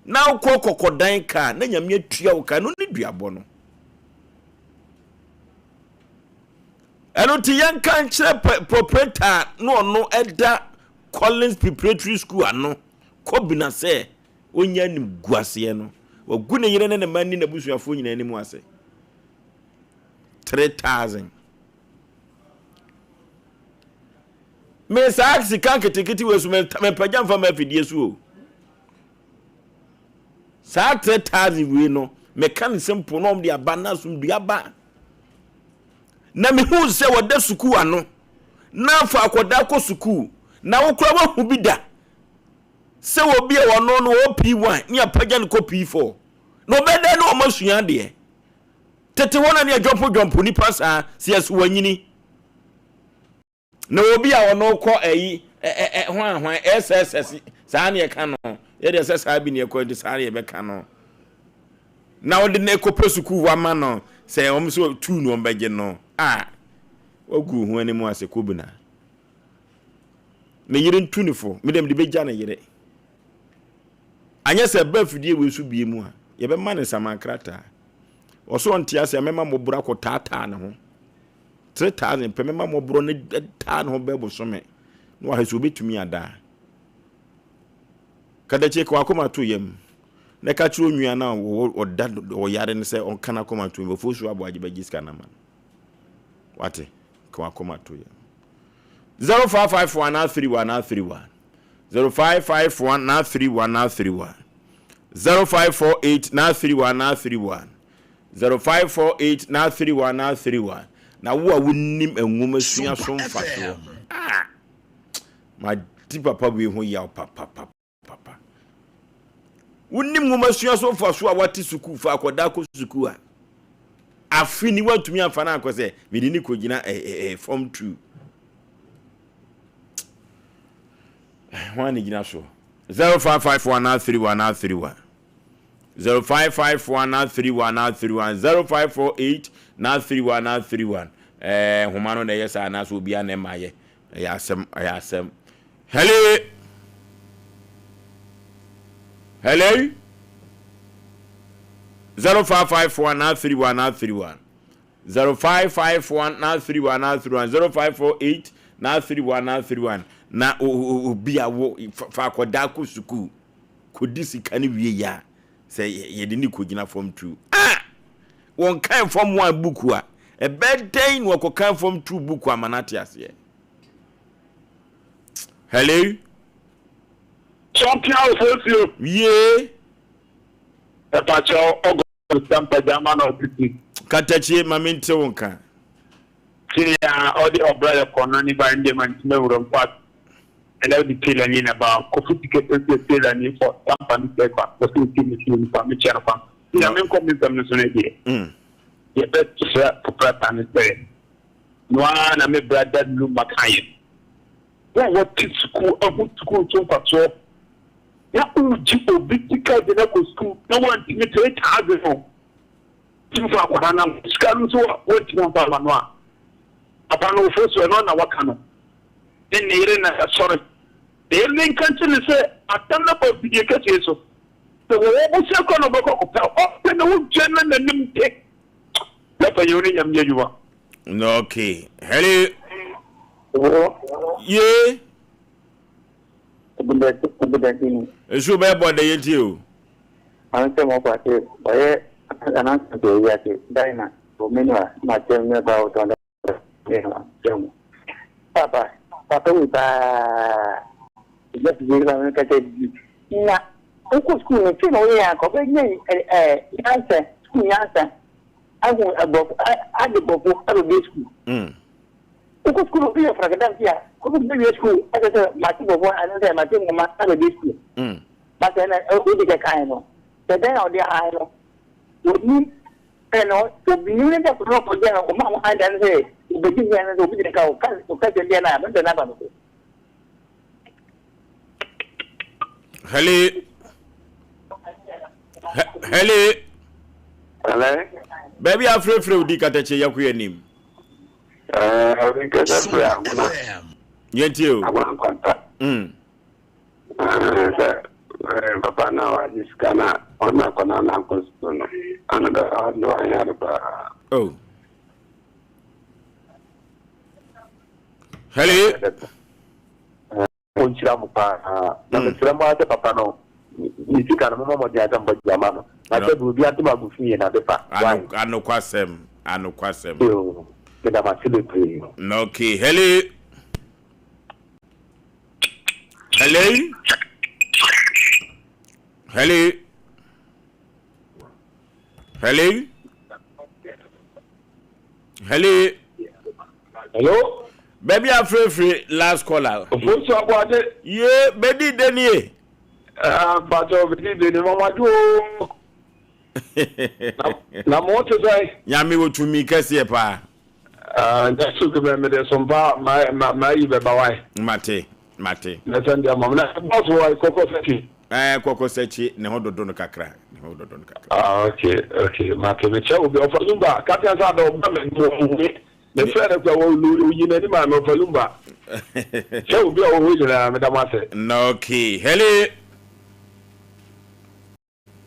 na kokodan ka na nyame atua wo ka no ne duabo no eno ti yanka nkyere proprietor no eda Collins Preparatory School ano kobina se onya nim guase no wagu ne yire ne mani na busuafo nyina anim ase 3000 me saksi kan keteketi wesu me pagya mfa ma fidie su o sa 3000 we no mekan simple no de abana sum duaba na me hu se woda suku ano na fa akoda ko suku na wo kura wo hu bida se wo bia wono no wo P1 ni apagya no ko P4 no bede no omasua de tete wona ni adwompo nipa sa se asu wanyini na wo bia wono ko hwan SSS sa na ye ka no yede se sa bi ne ko de sa ye be ka no na wo de ne ko pesuku wa ma no se om so tu no mbege no ogu hu ani mu ase kobuna me yire ntunifo me dem de beja na yire anya se ba fidie we su bie mu a ye be ma ne samankrata oso ntia se mema mobura ko tata ne ho 3000 pe mema moburo ne ta ne ho be bo so me no wa heso betumi ada kada che ko akoma to yam ne ka chiro nwua na oda o yare ne se on kana koma to yam Oforisuo Aboagye bagiska na man wate ko akoma to yam 055131 055131 0548 0548 na wo a wonnim enwoma sua so mfaso ma di papa we ho ya papa wonnim nwoma sua so mfaso a wati suku fa akoda ko suku a afini watumi amfa na akose medi ni kogina form 2 wani gina so 055131 055131 0548 humano na yesa na so bia na maye ayasem hello 0551 0548 na obia wo fa akoda ko suku kodisi kan wie ya say yede ni kogina form 2 won kan form 1 book a e bedden wo ko kan form 2 book amanati ase hello Sompa Oforisuo ye Pacho Sompa Jamano Titi Katachi maminte wonka all the umbrella corner by the man to part. And I would be telling about coffee ticket for Sompa 93.1Fm for 2 teams from the channel. Yeah, I'm coming from the Sunday. You better share for prep and say, no one, I'm a brother, no Macayan. What is school? I went to school so far. So, yeah, big ticket in the school. No one to get 8,000. Two for one, scan so what you want to know. Upon first, we're not a wakano. Then the sorry. The evening country say, I turn up of the case. So, the second of a no general and them take. That's a union you are. Okay. Hello. Yeah. It's your bad body, ain't you? I'm saying about it. An answer to Yaki, Dinah, Romania, my tell me about on the Papa, we just give them a yeah. Uncle school, you know, yeah, answer, school answer. I won't above, I the book, I will be school. Uncle school be a fragment here. Couldn't be a school, as I said, my two of one, and then my thing, my other be school. But then I will be the kind of. The day of the island. Would you know to be in the proper general among I then say, the beginning of the cow, to cut the dinner, but the number. Hello. Hello. Hello. Baby, I'm free from the Katachi Yakuanim. I think that's Yet you. I want contact. Papa, now I just cannot on my uncle's another no, I had about. Oh. Hello. Papa, no. You can't remember the item but Yamano. I said, we'll be at the Mabufi and other part. I know Quasem. I know Quasem. Okay. Hello. Hello. Hello. Hello. Hello. Hello. Baby, I'm free. Last caller. Osei Yaw Aboagye. Yeah, baby, Denier. But over the Mama do. Na mo to say. Yami wo to me kese pa. Just to give me the Sompa my ibe bawai. Mate. Na send your mama. Boss why Koko Sechi. Koko Sechi ne hododo no kakra. Okay. Mate me che obi ofalumba. Katia sa do ba me no. The friend of you need my Falumba. So be original, Madam Master. Okay. Hello.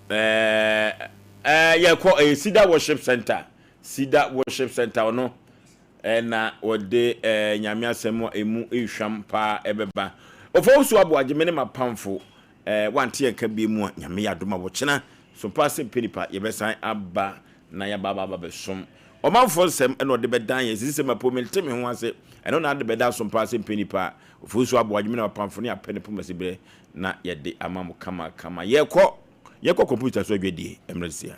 Yeah, call a Cedar Worship Center. Cedar Worship Center, no. And what day, Yamia Semo, emu, Shampa, Ebeba. Oforisuo Aboagye, many my poundful. 1 tier can be more. Yamia Duma Watchina. So passing Pinipa, you best sign Abba, Naya Baba Sum. O man for sem and what the bed dying is this my poor tell me once it. I don't have the bed out some passing penny pa. Oforisuo Aboagye me no pamphony a penny pumasibe na yet the amam kama. Ye computer so good emresia.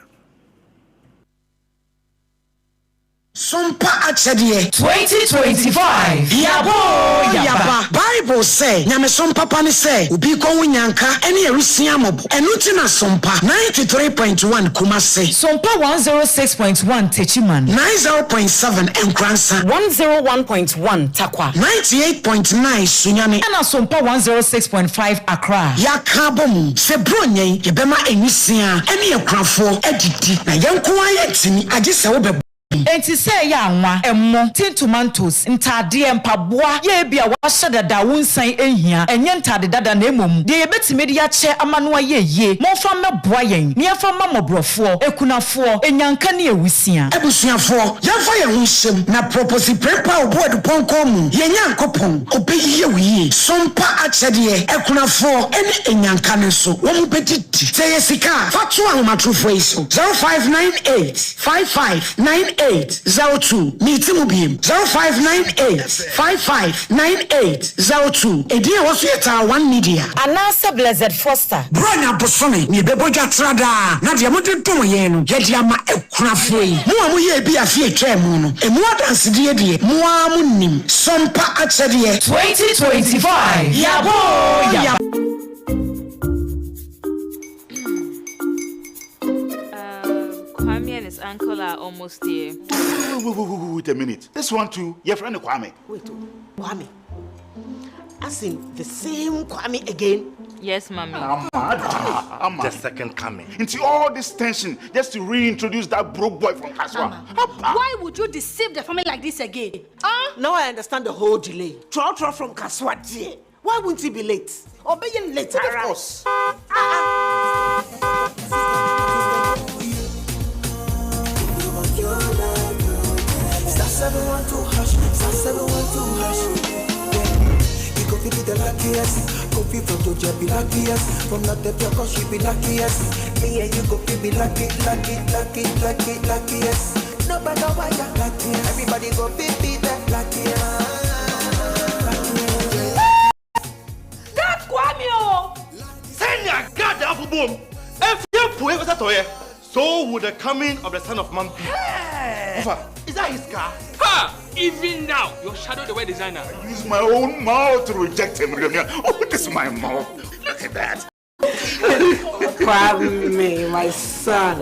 Sompa achedie 2025 yaba Bible say nyame sompa pani say ubi ko wunyanka ene erusia mobo enuti na Sompa 93.1 Kumase Sompa 106.1 Techiman 90.7 Enkransa 101.1 Takwa 98.9 Sunyane and Sompa 106.5 Accra yakabom se bronye yebema enisia ene ekrafo edidi na yanko ayetini agese wo be enti say ya anwa emmo tin tomatoes ntade mpaboa ye bia wa hyedada wonsan ehia enye ntade dada na emom de yebetime de ya che amano ayeye monfa meboa yen ne afa mamobrofo ekunafo enyanka ne ewusia ebusuafo yafa ye hunsem na propose prepa obodu ponkom ye nyankopon obeyiye wi Sompa achede ekunafo ene enyanka ne so wo mupetiti say sika fatu ahomatrofo iso 0598 5598 9802 meeting bim 0598559802 Edia was yet one media Anasa Blessed Foster Brona Bosome ni beboja trada na dia moto to yenu yedia ma ekunafoi mo ye bi afie twemu no emu dance die mo amunim Sompa achede 2025 Yabo Kwame and his uncle are almost here. Wait a minute. This one too, your friend Kwame. Wait, Kwame. As in the same Kwame again? Yes, mommy. The second coming. Into all this tension just to reintroduce that broke boy from Kaswa. Why would you deceive the family like this again? Now I understand the whole delay. Troll from Kaswa, dear. Why wouldn't he be late? Or being late? Of course. Star 712 hash, star 712 hash. You go be the luckiest. Coffee from Georgia be luckiest. From not the Pure she be luckiest. Me and you go be luckiest. Nobody know why you're lucky. Everybody go be that luckiest. God, Kwame! Send your God up boom. If you put it toy, so would the coming of the Son of Man be. Is that his car? Ha! Even now, your shadow the way designer. I use my own mouth to reject him. Oh, this is my mouth. Look at that. Kwame, my son.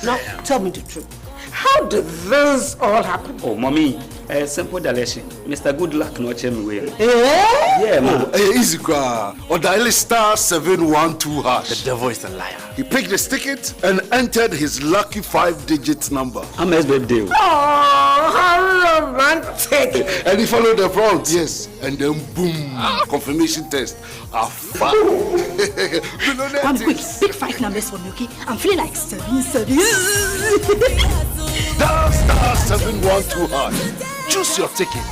Now, tell me the truth. How did this all happen? Oh, mommy, simple direction. Mr. Good Luck no check me way. Yeah, man. Easy car. Or dial star 712 hash. The devil is a liar. He picked his ticket and entered his lucky 5-digit number. I'm his birthday. Oh, how romantic. And he followed the prompt. Yes. And then boom. Confirmation test. One quick, pick 5 numbers for me, okay? I'm feeling like 7. Star 712 hash. Choose your ticket.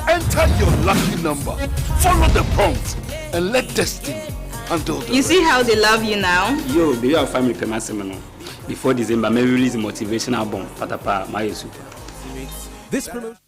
Enter your lucky number. Follow the prompt and let destiny handle the You see how they love you now? Yo, baby, I'll find me Pemasimo. Before December, maybe release a motivational album. Patapa, my super. This promotion.